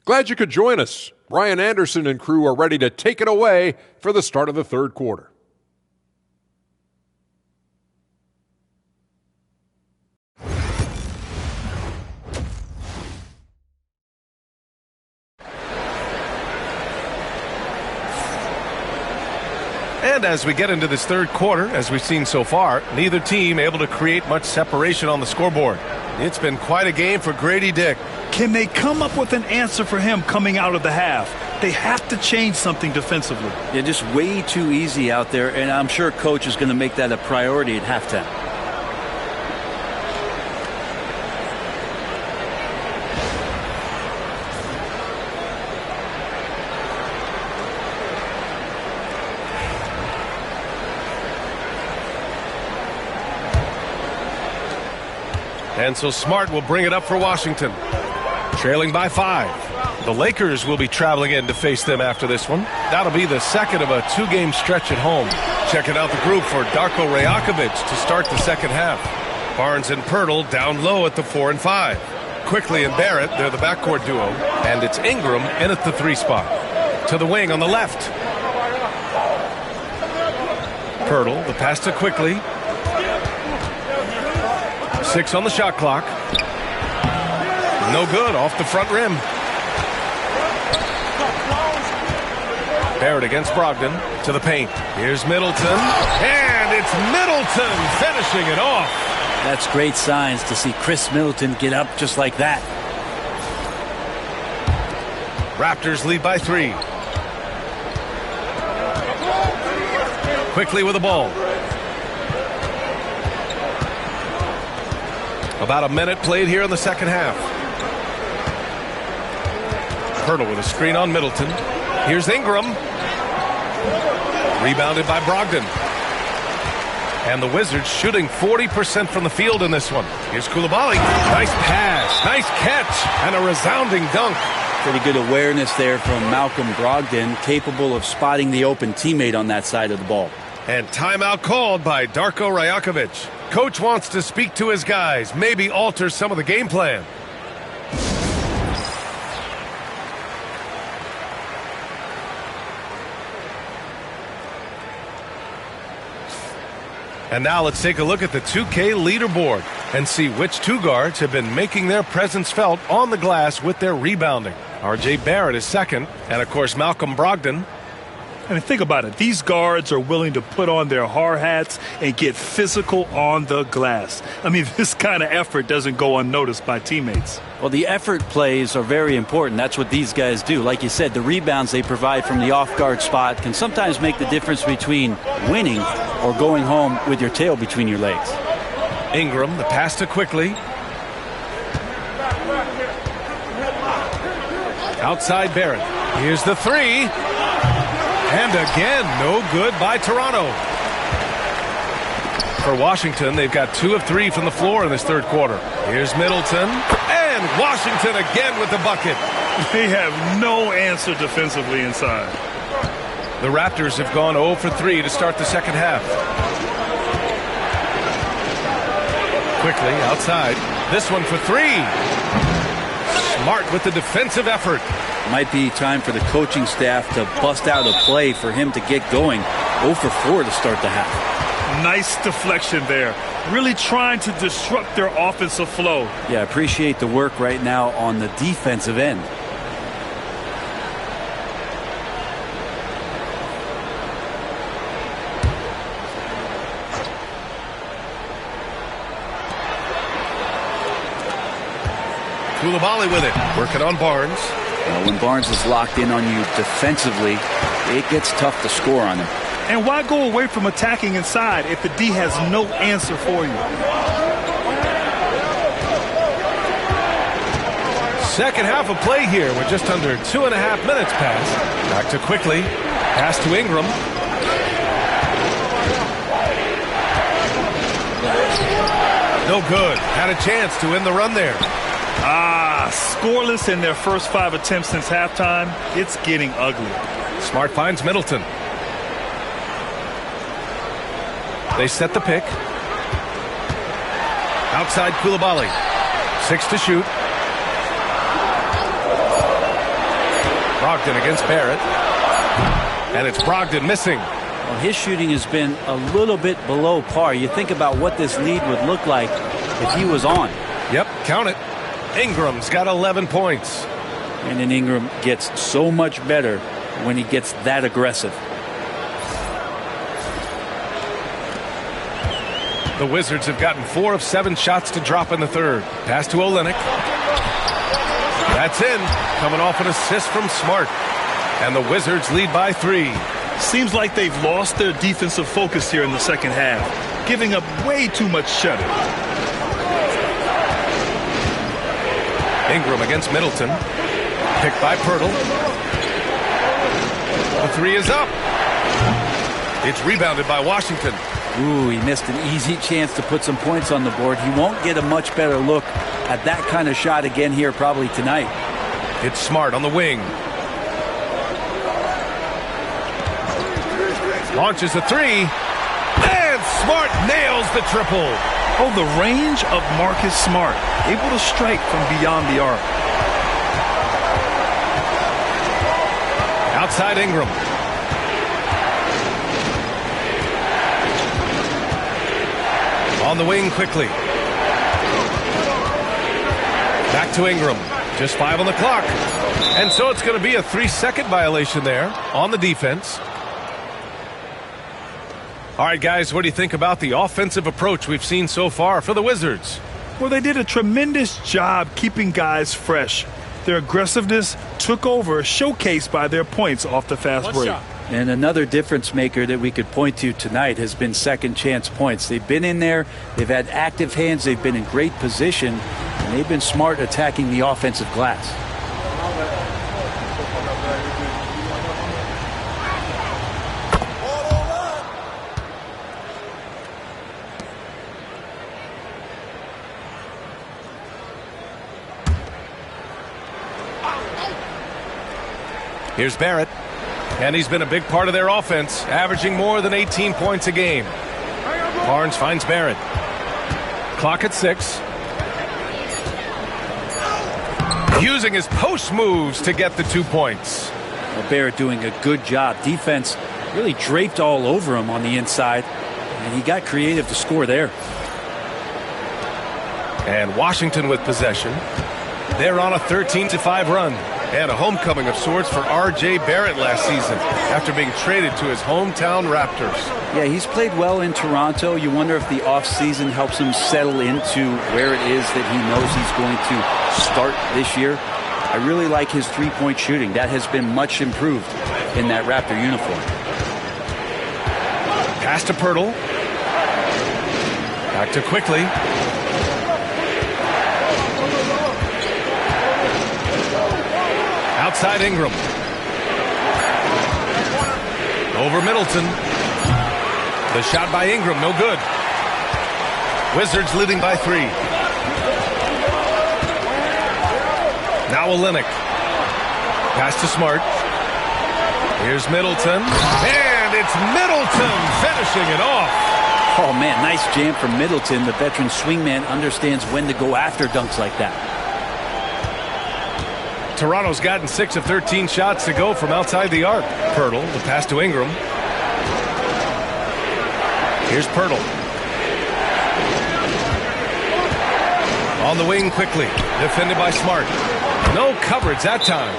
Glad you could join us. Brian Anderson and crew are ready to take it away for the start of the third quarter. And as we get into this third quarter, as we've seen so far, neither team able to create much separation on the scoreboard. It's been quite a game for Grady Dick. Can they come up with an answer for him coming out of the half? They have to change something defensively. They're just way too easy out there, and I'm sure coach is going to make that a priority at halftime. And so Smart will bring it up for Washington. Trailing by 5. The Lakers will be traveling in to face them after this one. That'll be the second of a 2-game stretch at home. Checking out the group for Darko Rajakovic to start the second half. Barnes and Pirtle down low at the 4 and 5. Quickly and Barrett, they're the backcourt duo. And it's Ingram in at the 3 spot. To the wing on the left. Pirtle, the pass to Quickly. 6 on the shot clock. No good, off the front rim. Barrett against Brogdon to the paint. Here's Middleton. And it's Middleton finishing it off. That's great signs to see Chris Middleton get up just like that. Raptors lead by 3. Quickly with the ball. About a minute played here in the second half. Pirtle with a screen on Middleton. Here's Ingram. Rebounded by Brogdon. And the Wizards shooting 40% from the field in this one. Here's Coulibaly. Nice pass, nice catch, and a resounding dunk. Pretty good awareness there from Malcolm Brogdon, capable of spotting the open teammate on that side of the ball. And timeout called by Darko Rajakovic. Coach wants to speak to his guys, maybe alter some of the game plan. And now let's take a look at the 2K leaderboard and see which 2 guards have been making their presence felt on the glass with their rebounding. R.J. Barrett is second, and of course Malcolm Brogdon. I mean, think about it. These guards are willing to put on their hard hats and get physical on the glass. I mean, this kind of effort doesn't go unnoticed by teammates. Well, the effort plays are very important. That's what these guys do. Like you said, the rebounds they provide from the off-guard spot can sometimes make the difference between winning or going home with your tail between your legs. Ingram, the pass to Quickly. Outside Barrett. Here's the 3. And again, no good by Toronto. For Washington, they've got 2 of 3 from the floor in this third quarter. Here's Middleton. And Washington again with the bucket. They have no answer defensively inside. The Raptors have gone 0 for 3 to start the second half. Quickly outside. This one for 3. Smart with the defensive effort. Might be time for the coaching staff to bust out a play for him to get going. 0 for 4 to start the half. Nice deflection there. Really trying to disrupt their offensive flow. Yeah, appreciate the work right now on the defensive end. Coulibaly with it, working on Barnes. When Barnes is locked in on you defensively, it gets tough to score on him. And why go away from attacking inside if the D has no answer for you? Second half of play here with just under 2.5 minutes passed. Back to Quickly. Pass to Ingram. No good. Had a chance to win the run there. Scoreless in their first 5 attempts since halftime. It's getting ugly. Smart finds Middleton. They set the pick. Outside Coulibaly. 6 to shoot. Brogdon against Barrett. And it's Brogdon missing. Well, his shooting has been a little bit below par. You think about what this lead would look like if he was on. Yep, count it. Ingram's got 11 points. And then Ingram gets so much better when he gets that aggressive. The Wizards have gotten 4 of 7 shots to drop in the third. Pass to Olynyk. That's in. Coming off an assist from Smart. And the Wizards lead by 3. Seems like they've lost their defensive focus here in the second half, giving up way too much shutter. Ingram against Middleton. Picked by Pirtle. The 3 is up. It's rebounded by Washington. Ooh, he missed an easy chance to put some points on the board. He won't get a much better look at that kind of shot again here probably tonight. It's Smart on the wing. Launches a 3. And Smart nails the triple. Oh, the range of Marcus Smart, able to strike from beyond the arc. Outside Ingram. On the wing quickly. Back to Ingram. Just 5 on the clock. And so it's going to be a 3-second violation there on the defense. All right, guys, what do you think about the offensive approach we've seen so far for the Wizards? Well, they did a tremendous job keeping guys fresh. Their aggressiveness took over, showcased by their points off the fast break. And another difference maker that we could point to tonight has been second chance points. They've been in there, they've had active hands, they've been in great position, and they've been smart attacking the offensive glass. Here's Barrett. And he's been a big part of their offense, averaging more than 18 points a game. Barnes finds Barrett. Clock at 6. Using his post moves to get the 2 points. Well, Barrett doing a good job. Defense really draped all over him on the inside, and he got creative to score there. And Washington with possession. They're on a 13-5 run. And a homecoming of sorts for R.J. Barrett last season after being traded to his hometown Raptors. Yeah, he's played well in Toronto. You wonder if the offseason helps him settle into where it is that he knows he's going to start this year. I really like his three-point shooting. That has been much improved in that Raptor uniform. Pass to Pirtle. Back to Quickly. Outside Ingram. Over Middleton. The shot by Ingram, no good. Wizards leading by 3. Now Olynyk. Pass to Smart. Here's Middleton. And it's Middleton finishing it off. Oh, man, nice jam from Middleton. The veteran swingman understands when to go after dunks like that. Toronto's gotten 6 of 13 shots to go from outside the arc. Pirtle, the pass to Ingram. Here's Pirtle. On the wing quickly. Defended by Smart. No coverage that time.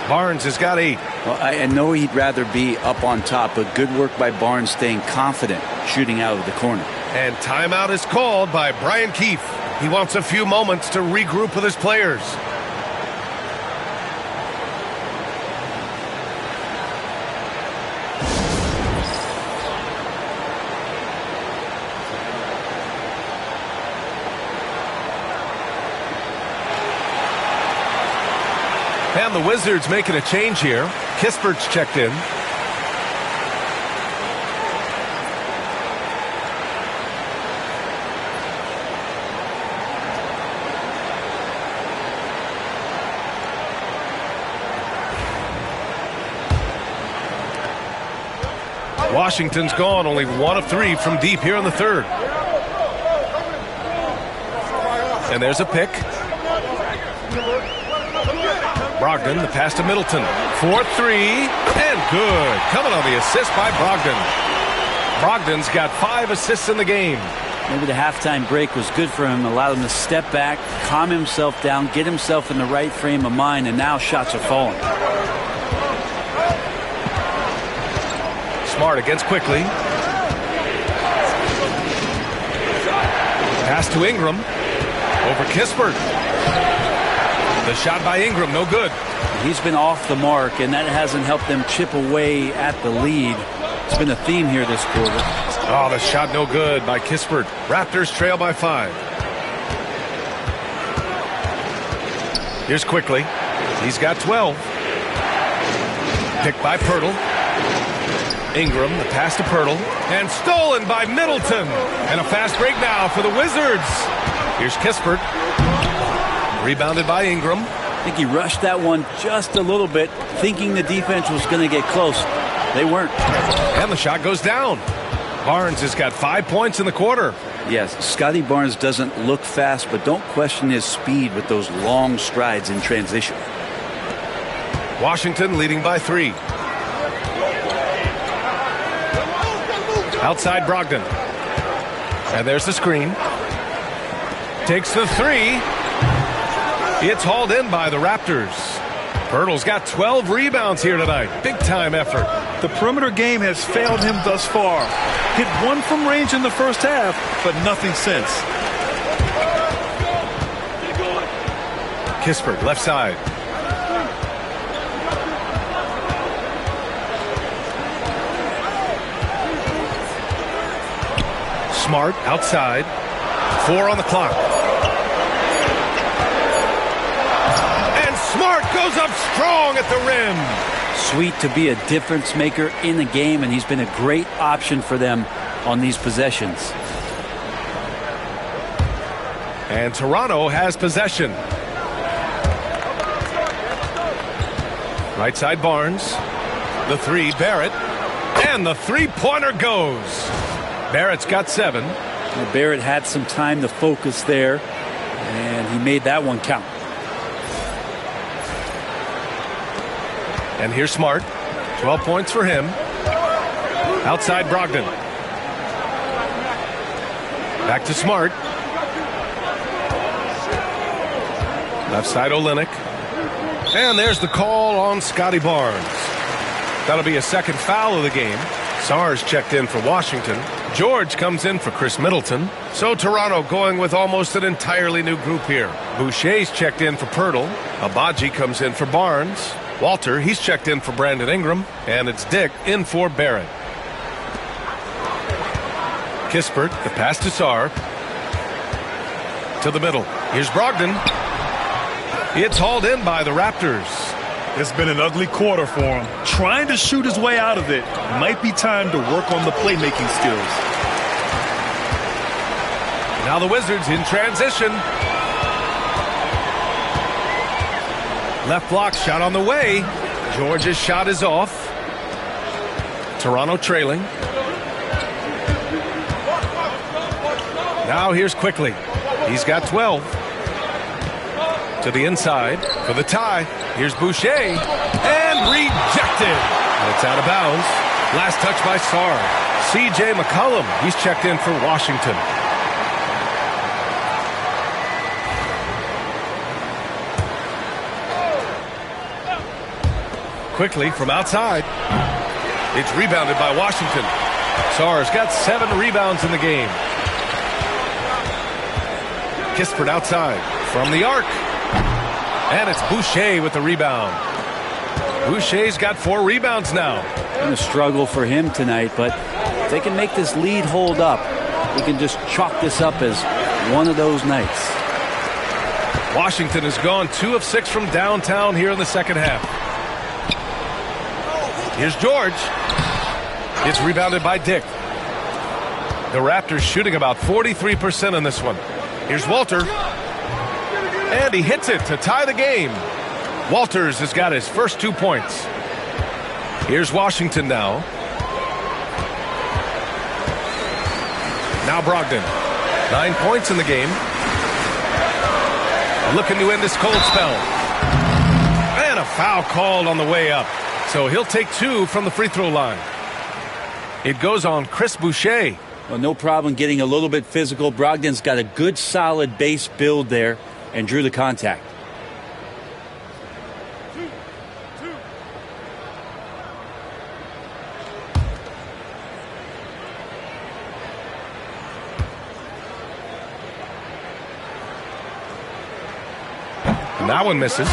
Barnes has got 8. Well, I know he'd rather be up on top, but good work by Barnes staying confident, shooting out of the corner. And timeout is called by Brian Keefe. He wants a few moments to regroup with his players. And the Wizards making a change here. Kispert's checked in. Washington's gone, only 1 of 3 from deep here in the third. And there's a pick. Brogdon, the pass to Middleton. 4-3, and good. Coming on the assist by Brogdon. Brogdon's got 5 assists in the game. Maybe the halftime break was good for him, allowed him to step back, calm himself down, get himself in the right frame of mind, and now shots are falling. Smart against Quickly. Pass to Ingram. Over Kispert. The shot by Ingram, no good. He's been off the mark, and that hasn't helped them chip away at the lead. It's been a theme here this quarter. Oh, the shot no good by Kispert. Raptors trail by 5. Here's Quickly. He's got 12. Picked by Pirtle. Ingram, the pass to Pirtle. And stolen by Middleton. And a fast break now for the Wizards. Here's Kispert. Rebounded by Ingram. I think he rushed that one just a little bit, thinking the defense was going to get close. They weren't. And the shot goes down. Barnes has got 5 points in the quarter. Yes, Scotty Barnes doesn't look fast, but don't question his speed with those long strides in transition. Washington leading by 3. Outside Brogdon. And there's the screen. Takes the 3. It's hauled in by the Raptors. Pirtle's got 12 rebounds here tonight. Big time effort. The perimeter game has failed him thus far. Hit one from range in the first half, but nothing since. Kispert, left side. Smart, outside. 4 on the clock. And Smart goes up strong at the rim. Sweet to be a difference maker in the game, and he's been a great option for them on these possessions. And Toronto has possession. Right side Barnes. The 3, Barrett. And the three-pointer goes. Barrett's got 7. Well, Barrett had some time to focus there, and he made that one count. And here's Smart. 12 points for him. Outside Brogdon. Back to Smart. Left side Olynyk. And there's the call on Scotty Barnes. That'll be a second foul of the game. Sarge checked in for Washington. George comes in for Chris Middleton. So Toronto going with almost an entirely new group here. Boucher's checked in for Pirtle. Abaji comes in for Barnes. Walter, he's checked in for Brandon Ingram. And it's Dick in for Barrett. Kispert, the pass to Sarr. To the middle. Here's Brogdon. It's hauled in by the Raptors. It's been an ugly quarter for him. Trying to shoot his way out of it. Might be time to work on the playmaking skills. Now the Wizards in transition. Left block shot on the way. George's shot is off. Toronto trailing. Now here's Quickly. He's got 12. To the inside for the tie. Here's Boucher. And rejected. And it's out of bounds. Last touch by Sarr. C.J. McCollum. He's checked in for Washington. Quickly from outside. It's rebounded by Washington. Sarr's got 7 rebounds in the game. Kispert outside from the arc. And it's Boucher with the rebound. Boucher's got 4 rebounds now. Been a struggle for him tonight, but if they can make this lead hold up, we can just chalk this up as one of those nights. Washington has gone 2 of 6 from downtown here in the second half. Here's George. It's rebounded by Dick. The Raptors shooting about 43% in this one. Here's Walter. And he hits it to tie the game. Walters has got his first 2 points. Here's Washington now. Now Brogdon. 9 points in the game. Looking to end this cold spell. And a foul called on the way up. So he'll take 2 from the free throw line. It goes on Chris Boucher. Well, no problem getting a little bit physical. Brogdon's got a good solid base build there and drew the contact. That one misses.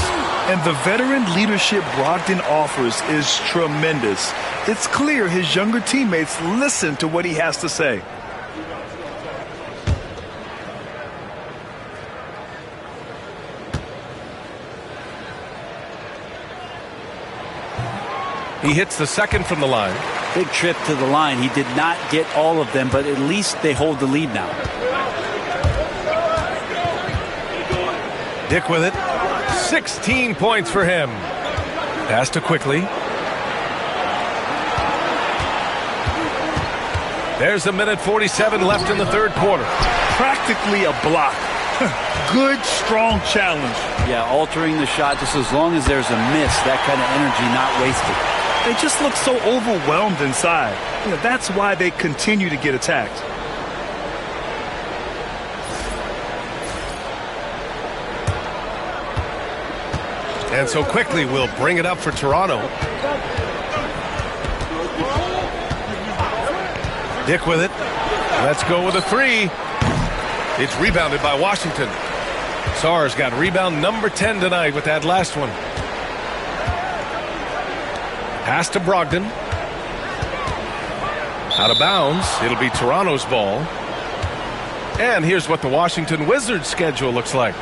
And the veteran leadership Brogdon offers is tremendous. It's clear his younger teammates listen to what he has to say. He hits the second from the line. Big trip to the line. He did not get all of them, but at least they hold the lead now. Dick with it. 16 points for him. Pass to Quickly. There's a minute 47 left in the third quarter. Practically a block. Good, strong challenge. Yeah, altering the shot just as long as there's a miss. That kind of energy not wasted. They just look so overwhelmed inside. That's why they continue to get attacked. And so Quickly will bring it up for Toronto. Dick with it. Let's go with a three. It's rebounded by Washington. Sarr's got rebound number 10 tonight with that last one. Pass to Brogdon. Out of bounds. It'll be Toronto's ball. And here's what the Washington Wizards schedule looks like.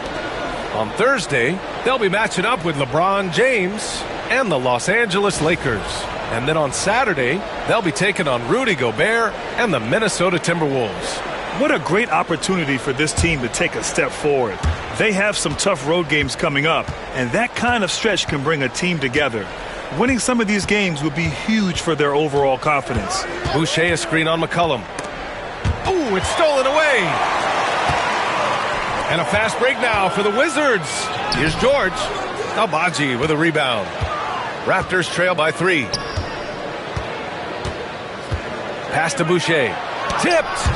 On Thursday, they'll be matching up with LeBron James and the Los Angeles Lakers. And then on Saturday, they'll be taking on Rudy Gobert and the Minnesota Timberwolves. What a great opportunity for this team to take a step forward. They have some tough road games coming up, and that kind of stretch can bring a team together. Winning some of these games would be huge for their overall confidence. Boucher a screen on McCollum. Ooh, it's stolen away. And a fast break now for the Wizards. Here's George. Albaji with a rebound. Raptors trail by 3. Pass to Boucher. Tipped.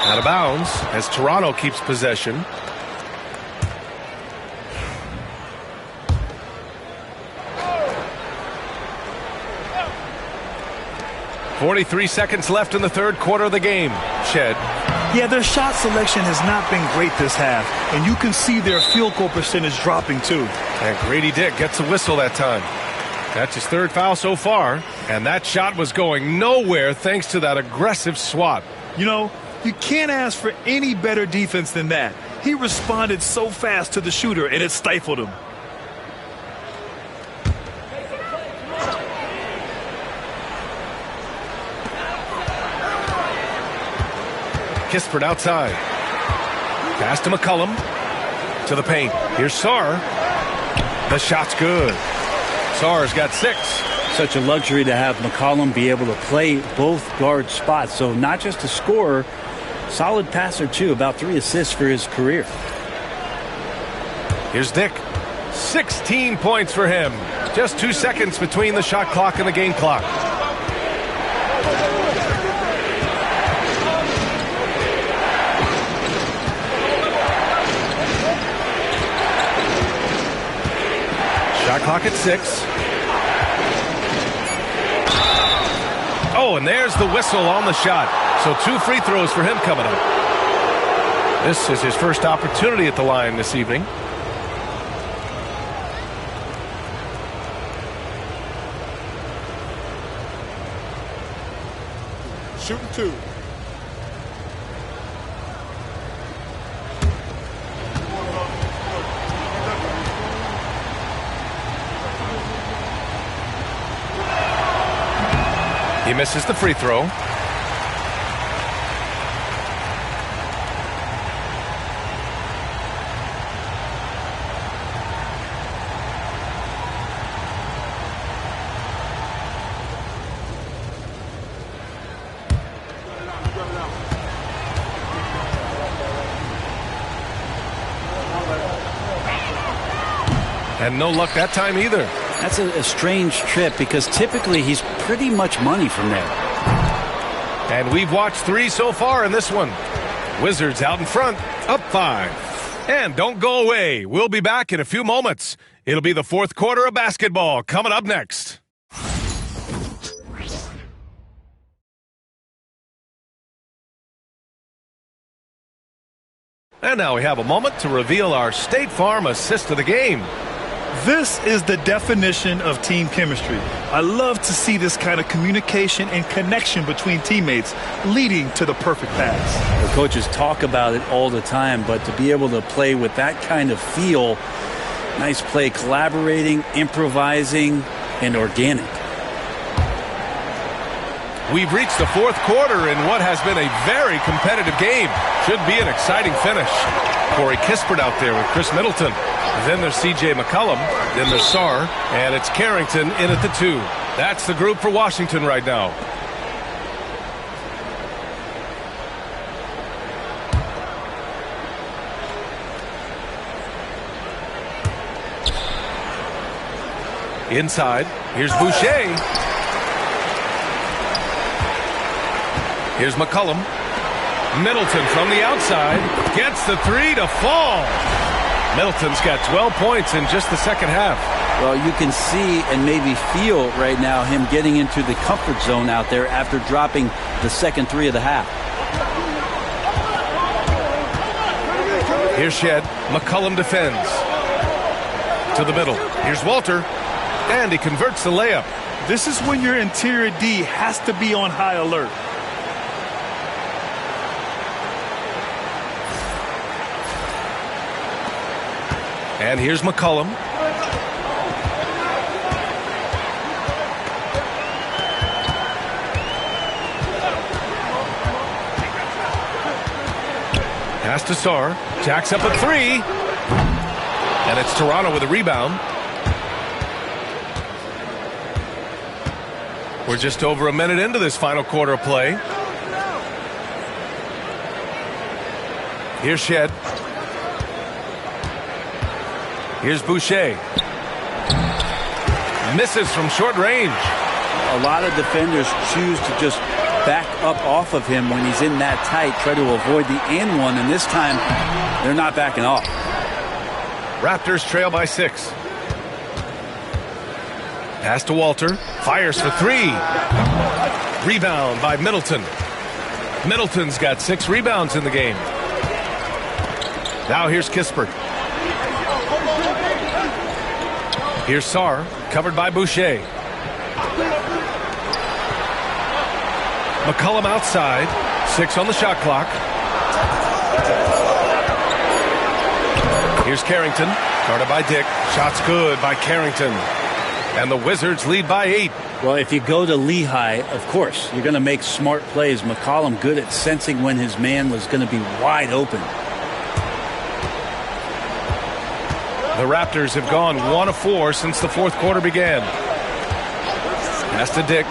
Out of bounds as Toronto keeps possession. .43 seconds left in the third quarter of the game. Shed. Yeah, their shot selection has not been great this half, and you can see their field goal percentage dropping too. And Grady Dick gets a whistle that time. That's his third foul so far, and that shot was going nowhere thanks to that aggressive swat. You know, you can't ask for any better defense than that. He responded so fast to the shooter, and it stifled him. Kispert outside. Pass to McCollum. To the paint. Here's Sarr. The shot's good. Sarr's got 6. Such a luxury to have McCollum be able to play both guard spots. So not just a scorer, solid passer too. About 3 assists for his career. Here's Dick. 16 points for him. Just 2 seconds between the shot clock and the game clock. Shot clock at 6. Oh, and there's the whistle on the shot. So 2 free throws for him coming up. This is his first opportunity at the line this evening. Shooting 2. He misses the free throw. And no luck that time either. That's a strange trip because typically he's pretty much money from there. And we've watched 3 so far in this one. Wizards out in front, up 5. And don't go away. We'll be back in a few moments. It'll be the fourth quarter of basketball coming up next. And now we have a moment to reveal our State Farm assist of the game. This is the definition of team chemistry. I love to see this kind of communication and connection between teammates leading to the perfect pass. The coaches talk about it all the time, but to be able to play with that kind of feel, nice play, collaborating, improvising, and organic. We've reached the fourth quarter in what has been a very competitive game. Should be an exciting finish. Corey Kispert out there with Chris Middleton. Then there's C.J. McCollum. Then there's Sarr. And it's Carrington in at the 2. That's the group for Washington right now. Inside. Here's Boucher. Here's McCollum. Middleton from the outside gets the 3 to fall. Middleton's got 12 points in just the second half. Well, you can see and maybe feel right now him getting into the comfort zone out there after dropping the second 3 of the half. Here's Shed. McCollum defends. To the middle. Here's Walter. And he converts the layup. This is when your interior D has to be on high alert. And here's McCollum. Pass to Sarr. Jacks up a 3. And it's Toronto with a rebound. We're just over a minute into this final quarter of play. Here's Shed. Here's Boucher. Misses from short range. A lot of defenders choose to just back up off of him when he's in that tight, try to avoid the and one, and this time they're not backing off. Raptors trail by 6. Pass to Walter. Fires for 3. Rebound by Middleton. Middleton's got 6 rebounds in the game. Now here's Kispert. Here's Sarr, covered by Boucher. McCollum outside. 6 on the shot clock. Here's Carrington, guarded by Dick. Shot's good by Carrington. And the Wizards lead by 8. Well, if you go to Lehigh, of course, you're going to make smart plays. McCollum good at sensing when his man was going to be wide open. The Raptors have gone 1 of 4 since the fourth quarter began. Pass to Dick.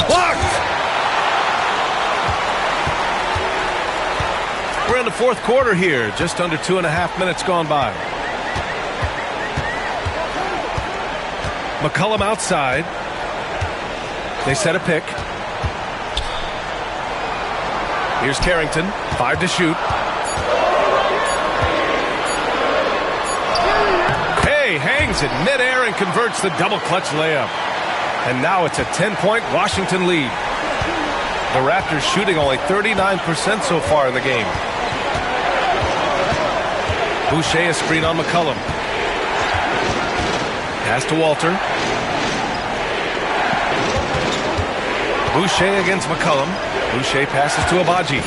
Blocked! We're in the fourth quarter here. Just under 2.5 minutes gone by. McCollum outside. They set a pick. Here's Carrington. 5 to shoot. Hangs in midair and converts the double clutch layup. And now it's a 10-point Washington lead. The Raptors shooting only 39% so far in the game. Boucher a screen on McCollum. Pass to Walter. Boucher against McCollum. Boucher passes to Abaji.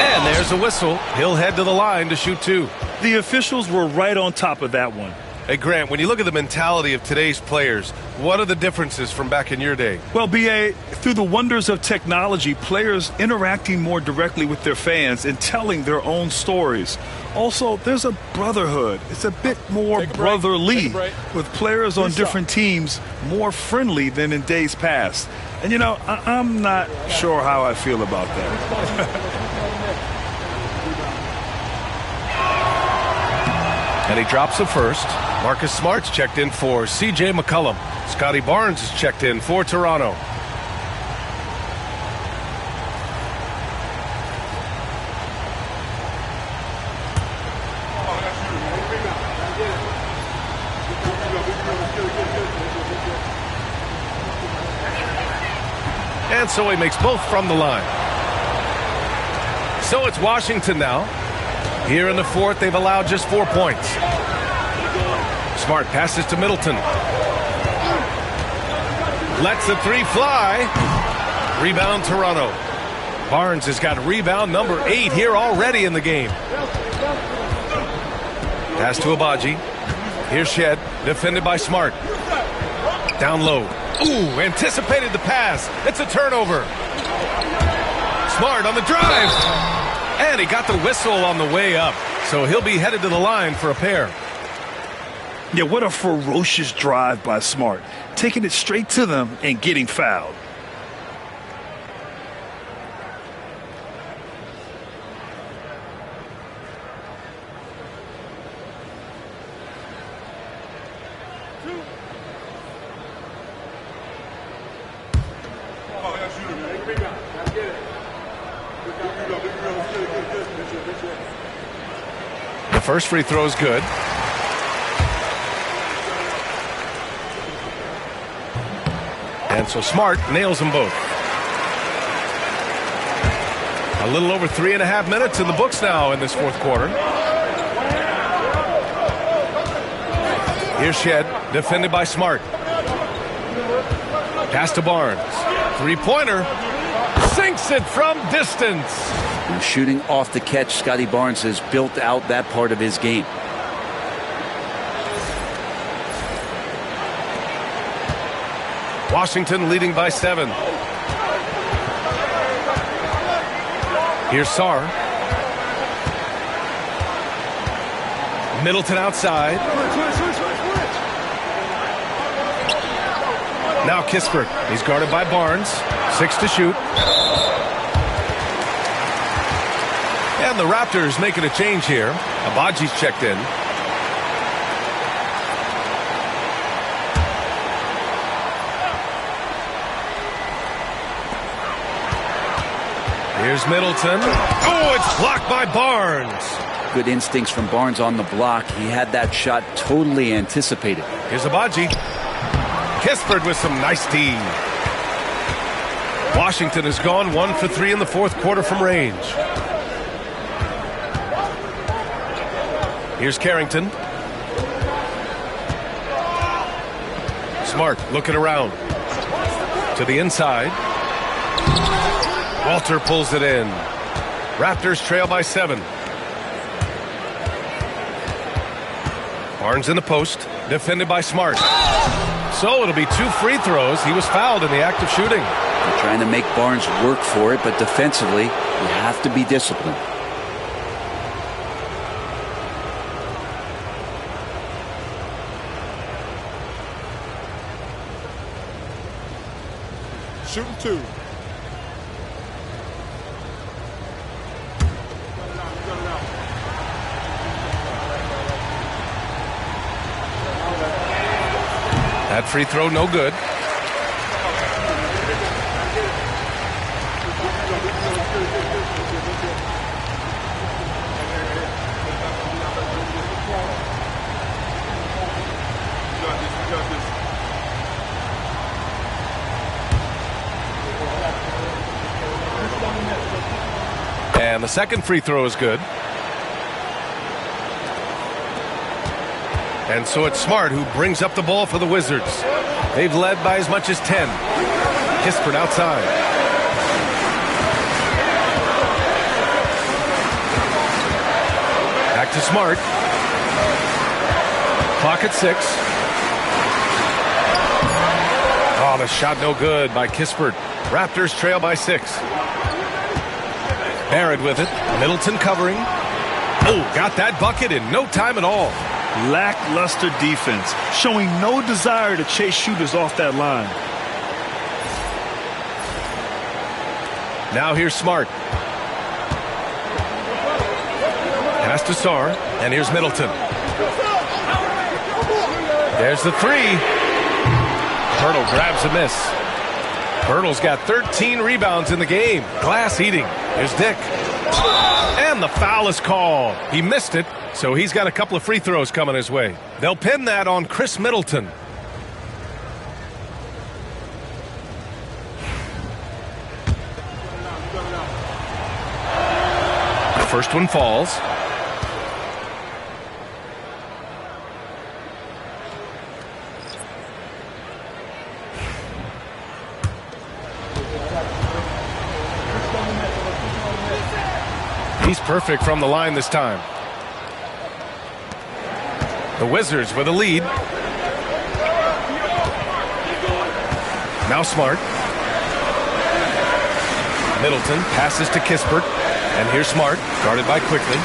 And there's a whistle. He'll head to the line to shoot 2. The officials were right on top of that one. Hey, Grant, when you look at the mentality of today's players, what are the differences from back in your day? Well, B.A., through the wonders of technology, players interacting more directly with their fans and telling their own stories. Also, there's a brotherhood. It's a bit more brotherly, with players on different teams more friendly than in days past. And, you know, I'm not sure how I feel about that. And he drops the first. Marcus Smart's checked in for C.J. McCollum. Scotty Barnes is checked in for Toronto. And so he makes both from the line. So it's Washington now. Here in the fourth, they've allowed just 4 points. Smart passes to Middleton. Lets the three fly. Rebound Toronto. Barnes has got rebound number 8 here already in the game. Pass to Abaji. Here's Shed, defended by Smart. Down low. Ooh, anticipated the pass. It's a turnover. Smart on the drive. And he got the whistle on the way up. So he'll be headed to the line for a pair. Yeah, what a ferocious drive by Smart. Taking it straight to them and getting fouled. The first free throw is good. And so Smart nails them both. A little over 3.5 minutes in the books now in this fourth quarter. Here's Shed, defended by Smart. Pass to Barnes. Three-pointer. Sinks it from distance. And shooting off the catch, Scotty Barnes has built out that part of his game. Washington leading by 7. Here's Sarr. Middleton outside. Now Kispert. He's guarded by Barnes. 6 to shoot. And the Raptors making a change here. Abaji's checked in. Here's Middleton. Oh, it's blocked by Barnes. Good instincts from Barnes on the block. He had that shot totally anticipated. Here's Abaji. Kispert with some nice D. Washington has gone 1 for 3 in the fourth quarter from range. Here's Carrington. Smart looking around. To the inside. Walter pulls it in. Raptors trail by 7. Barnes in the post. Defended by Smart. So it'll be 2 free throws. He was fouled in the act of shooting. They're trying to make Barnes work for it, but defensively, you have to be disciplined. Shooting 2. That free throw no good. And the second free throw is good. And so it's Smart who brings up the ball for the Wizards. They've led by as much as 10. Kispert outside. Back to Smart. Clock at 6. Oh, the shot no good by Kispert. Raptors trail by 6. Barrett with it. Middleton covering. Oh, got that bucket in no time at all. Lackluster defense, showing no desire to chase shooters off that line. Now here's Smart. Pass to Sarr, and here's Middleton. There's the 3. Pirtle grabs a miss. Pirtle's got 13 rebounds in the game. Glass eating. Here's Dick. And the foul is called. He missed it, so he's got a couple of free throws coming his way. They'll pin that on Chris Middleton. first one falls. He's perfect from the line this time. The Wizards with a lead. Now Smart. Middleton passes to Kispert. And here's Smart, guarded by Quickly.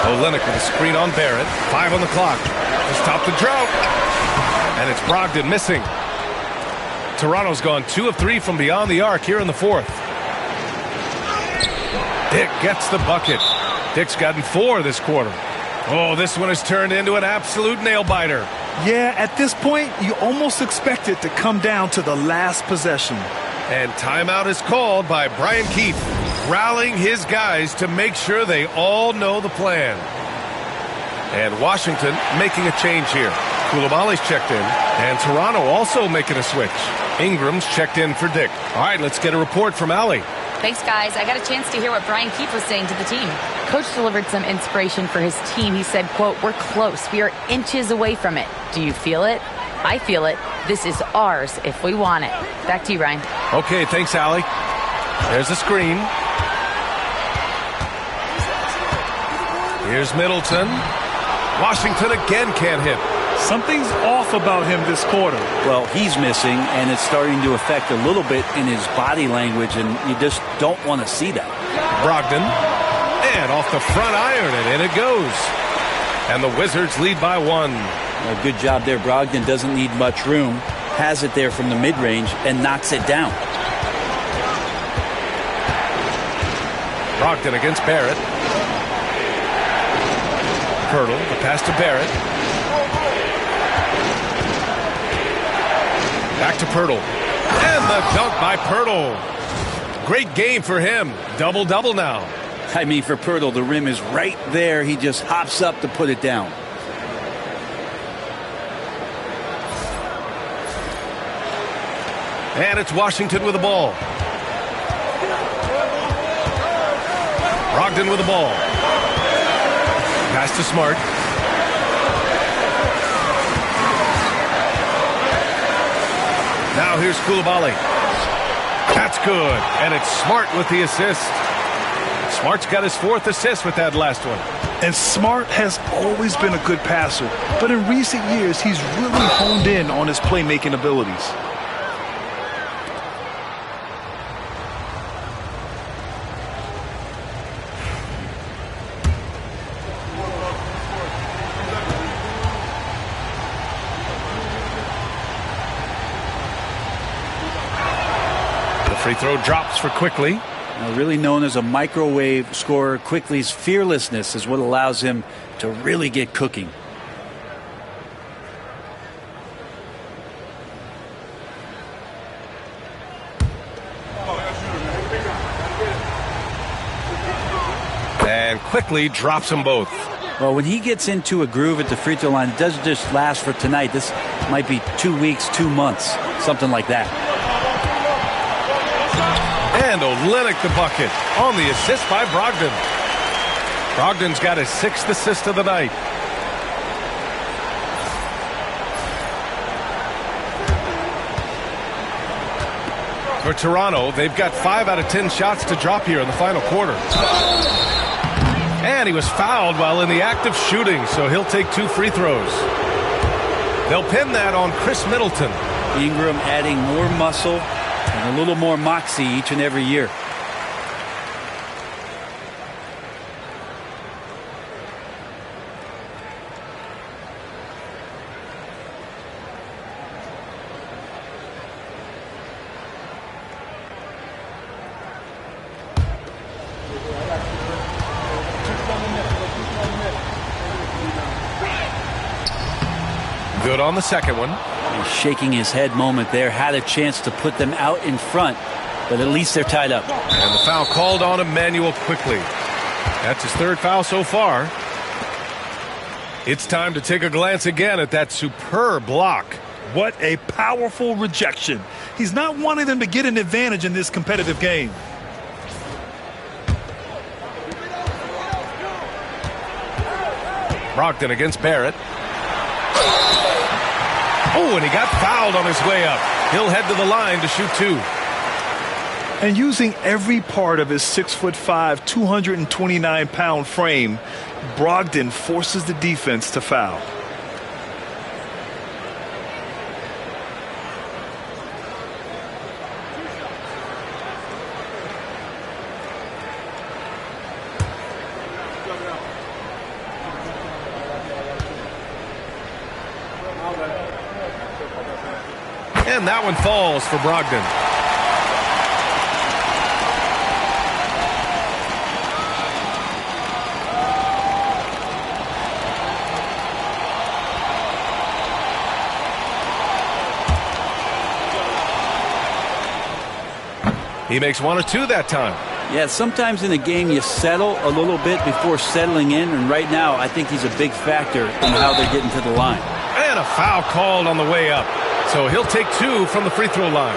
Olynyk with a screen on Barrett. 5 on the clock. To stop the drought. And it's Brogdon missing. Toronto's gone 2 of 3 from beyond the arc here in the fourth. Dick gets the bucket. Dick's gotten 4 this quarter. Oh, this one has turned into an absolute nail-biter. Yeah, at this point, you almost expect it to come down to the last possession. And timeout is called by Brian Keefe, rallying his guys to make sure they all know the plan. And Washington making a change here. Koulibaly's checked in, and Toronto also making a switch. Ingram's checked in for Dick. All right, let's get a report from Allie. Thanks, guys. I got a chance to hear what Brian Keefe was saying to the team. Coach delivered some inspiration for his team. He said, quote, "We're close. We are inches away from it. Do you feel it? I feel it. This is ours if we want it." Back to you, Ryan. Okay, thanks, Allie. There's the screen. Here's Middleton. Washington again can't hit. Something's off about him this quarter. Well, he's missing, and it's starting to affect a little bit in his body language, and you just don't want to see that. Brogdon. And off the front iron, and in it goes. And the Wizards lead by 1. Well, good job there. Brogdon doesn't need much room. Has it there from the mid-range and knocks it down. Brogdon against Barrett. Pirtle, the pass to Barrett. Back to Pirtle. And the dunk by Pirtle. Great game for him. Double-double now. I mean, for Pirtle, the rim is right there. He just hops up to put it down. And it's Washington with the ball. Brogdon with the ball. Pass to Smart. Now here's Koulibaly. That's good. And it's Smart with the assist. Smart's got his 4th assist with that last one. And Smart has always been a good passer, but in recent years, he's really honed in on his playmaking abilities. The free throw drops for Quickly. Now, really known as a microwave scorer, Quickly's fearlessness is what allows him to really get cooking. And Quickly drops them both. Well, when he gets into a groove at the free throw line, it doesn't just last for tonight. This might be 2 weeks, 2 months, something like that. And Olynyk the bucket on the assist by Brogdon. Brogdon's got his 6th assist of the night. For Toronto, they've got 5 out of 10 shots to drop here in the final quarter. And he was fouled while in the act of shooting, so he'll take 2 free throws. They'll pin that on Chris Middleton. Ingram adding more muscle and a little more moxie each and every year. Good on the second one. He's shaking his head moment there. Had a chance to put them out in front, but at least they're tied up. And the foul called on Emmanuel Quickly. That's his 3rd foul so far. It's time to take a glance again at that superb block. What a powerful rejection. He's not wanting them to get an advantage in this competitive game. Brogdon against Barrett. Oh, and he got fouled on his way up. He'll head to the line to shoot 2. And using every part of his 6'5", 229-pound frame, Brogdon forces the defense to foul. And that one falls for Brogdon. He makes 1 or 2 that time. Yeah, sometimes in a game you settle a little bit before settling in, and right now I think he's a big factor in how they're getting to the line. And a foul called on the way up. So he'll take 2 from the free throw line.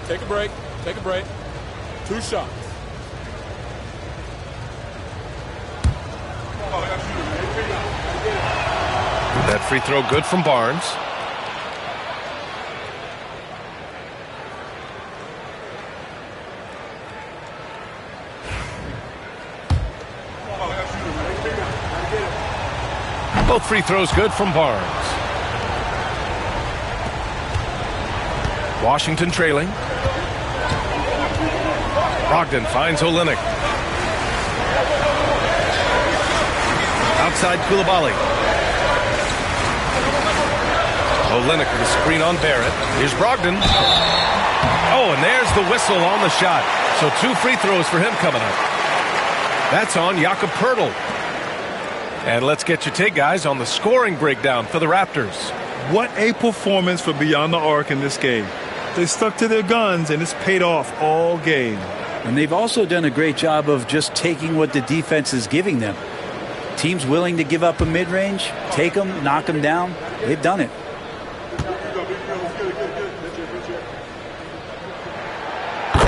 Take a break. Take a break. 2 shots. That free throw good from Barnes. Both free throws good from Barnes. Washington trailing. Brogdon finds Olynyk. Outside Coulibaly. Olynyk with a screen on Barrett. Here's Brogdon. Oh, and there's the whistle on the shot. So 2 free throws for him coming up. That's on Jakob Poeltl. And let's get your take, guys, on the scoring breakdown for the Raptors. What a performance for Beyond the Arc in this game. They stuck to their guns, and it's paid off all game. And they've also done a great job of just taking what the defense is giving them. Teams willing to give up a mid-range, take them, knock them down. They've done it.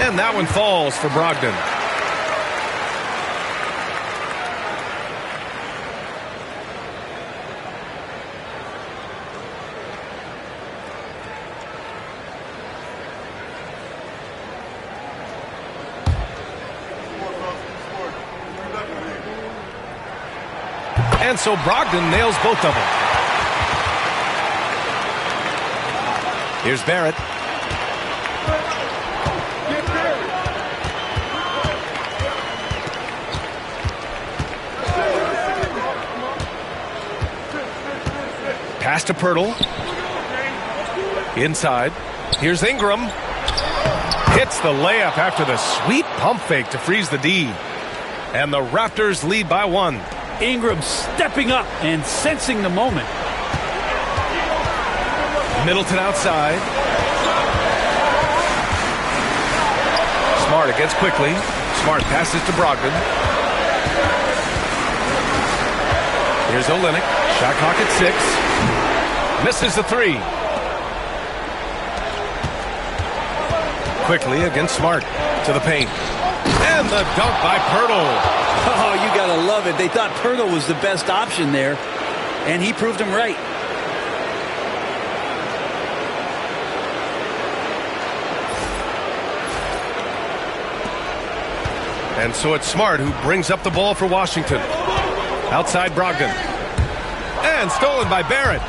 And that one falls for Brogdon. And so Brogdon nails both of them. Here's Barrett. Pass to Poeltl. Inside. Here's Ingram. Hits the layup after the sweet pump fake to freeze the D. And the Raptors lead by 1. Ingram stepping up and sensing the moment. Middleton outside. Smart against quickly. Smart passes to Brogdon. Here's Olynyk. Shot clock at 6. Misses the 3. Quickly against Smart to the paint. And the dunk by Poeltl. Oh, you got to love it. They thought Poeltl was the best option there, and he proved them right. And so it's Smart who brings up the ball for Washington. Outside Brogdon. And stolen by Barrett.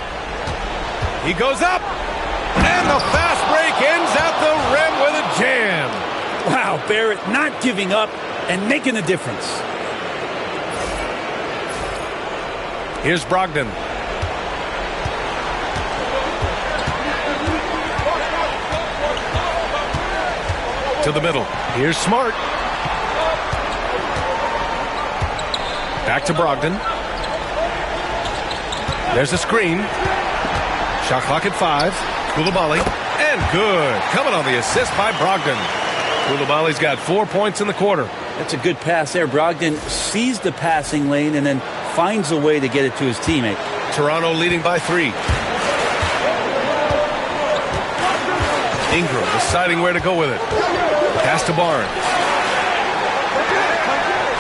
He goes up. And the fast break ends at the rim with a jam. Wow, Barrett not giving up and making a difference. Here's Brogdon. To the middle. Here's Smart. Back to Brogdon. There's a screen. Shot clock at 5. Coulibaly. And good. Coming on the assist by Brogdon. Coulibaly's got 4 points in the quarter. That's a good pass there. Brogdon sees the passing lane and then finds a way to get it to his teammate. Toronto leading by 3. Ingram deciding where to go with it. Pass to Barnes.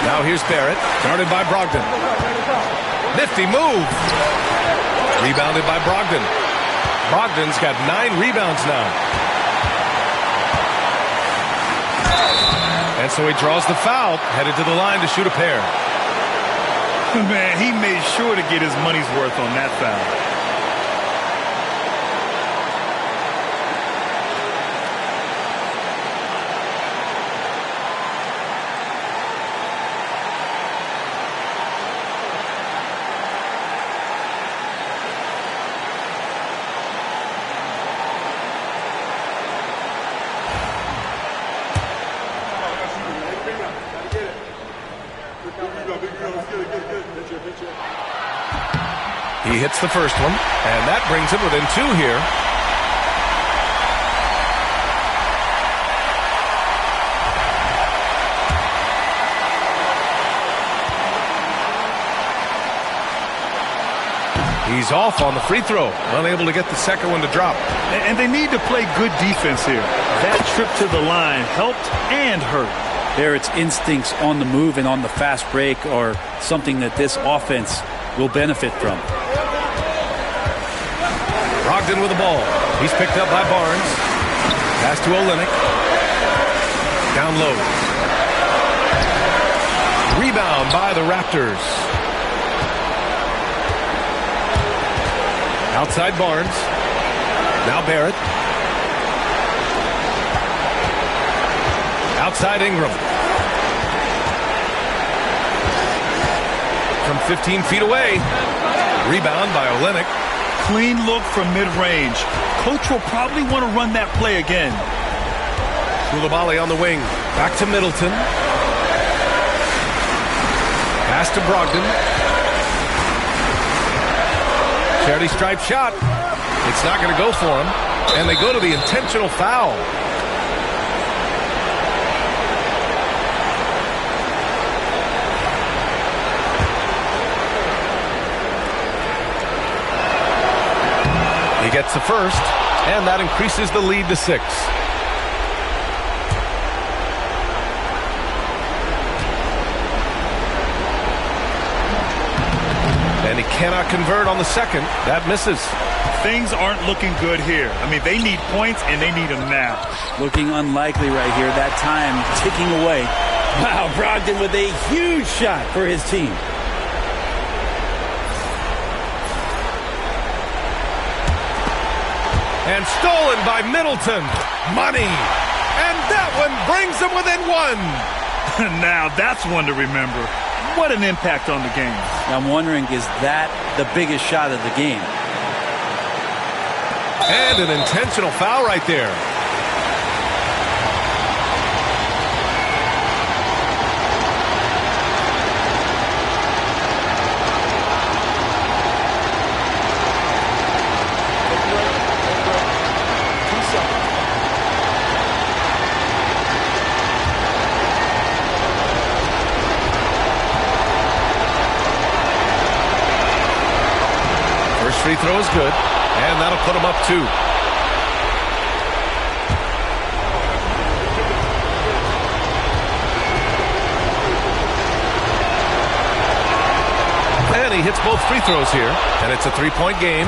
Now here's Barrett, guarded by Brogdon. Nifty move. Rebounded by Brogdon. Brogdon's got 9 rebounds now. And so he draws the foul, headed to the line to shoot a pair. Man, he made sure to get his money's worth on that foul. He hits the first one, and that brings him within 2 here. He's off on the free throw, unable to get the second one to drop. And they need to play good defense here. That trip to the line helped and hurt. Barrett's instincts on the move and on the fast break are something that this offense will benefit from. Brogdon with the ball. He's picked up by Barnes. Pass to Olynyk. Down low. Rebound by the Raptors. Outside Barnes. Now Barrett. Outside Ingram. From 15 feet away. Rebound by Olynyk. Clean look from mid-range. Coach will probably want to run that play again. Koulibaly on the wing. Back to Middleton. Pass to Brogdon. Charity stripe shot. It's not going to go for him. And they go to the intentional foul. He gets the first, and that increases the lead to 6. And he cannot convert on the second. That misses. Things aren't looking good here. I mean, they need points, and they need them now. Looking unlikely right here. That time ticking away. Wow, Brogdon with a huge shot for his team. And stolen by Middleton. Money. And that one brings them within 1. Now that's one to remember. What an impact on the game. I'm wondering, is that the biggest shot of the game? And an intentional foul right there. Free throw is good, and that'll put him up 2. And he hits both free throws here, and it's a 3-point game.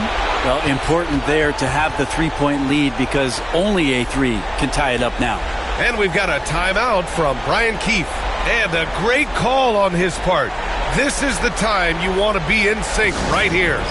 Well, important there to have the 3-point lead because only a 3 can tie it up now. And we've got a timeout from Brian Keefe, and a great call on his part. This is the time you want to be in sync right here.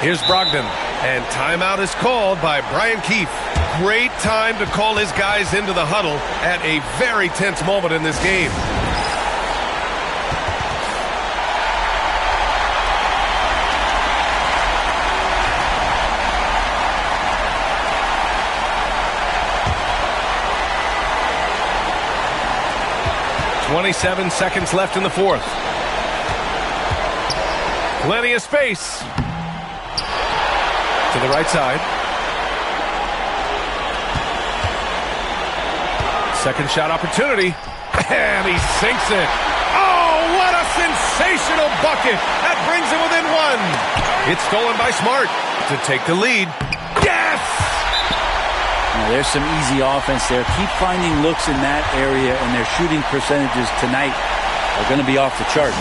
Here's Brogdon, and timeout is called by Brian Keefe. Great time to call his guys into the huddle at a very tense moment in this game. 27 seconds left in the fourth. Plenty of space. To the right side. Second shot opportunity. And he sinks it. Oh, what a sensational bucket. That brings him within one. It's stolen by Smart to take the lead. Yes! Now, there's some easy offense there. Keep finding looks in that area, and their shooting percentages tonight are going to be off the charts.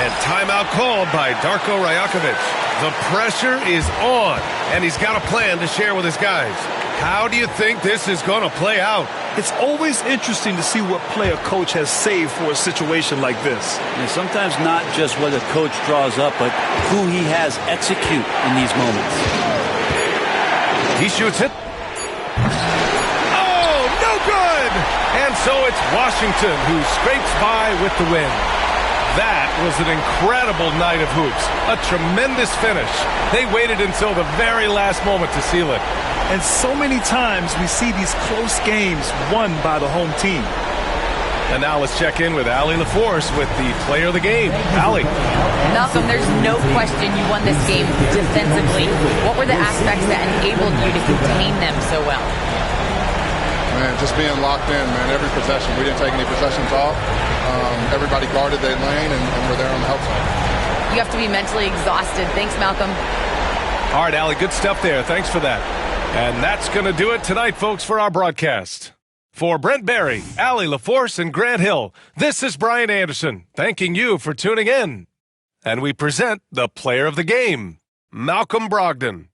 And timeout called by Darko Rajakovic. The pressure is on, and he's got a plan to share with his guys. How do you think this is going to play out? It's always interesting to see what play a coach has saved for a situation like this. And sometimes not just what a coach draws up, but who he has execute in these moments. He shoots it. Oh, no good! And so it's Washington who scrapes by with the win. That was an incredible night of hoops. A tremendous finish. They waited until the very last moment to seal it. And so many times we see these close games won by the home team. And now let's check in with Allie LaForce with the player of the game. Allie. Malcolm, there's no question you won this game defensively. What were the aspects that enabled you to contain them so well? Man, just being locked in, man, every possession. We didn't take any possessions off. Everybody guarded their lane, and we're there on the help side. You have to be mentally exhausted. Thanks, Malcolm. All right, Allie, good stuff there. Thanks for that. And that's going to do it tonight, folks, for our broadcast. For Brent Barry, Allie LaForce, and Grant Hill, this is Brian Anderson, thanking you for tuning in. And we present the player of the game, Malcolm Brogdon.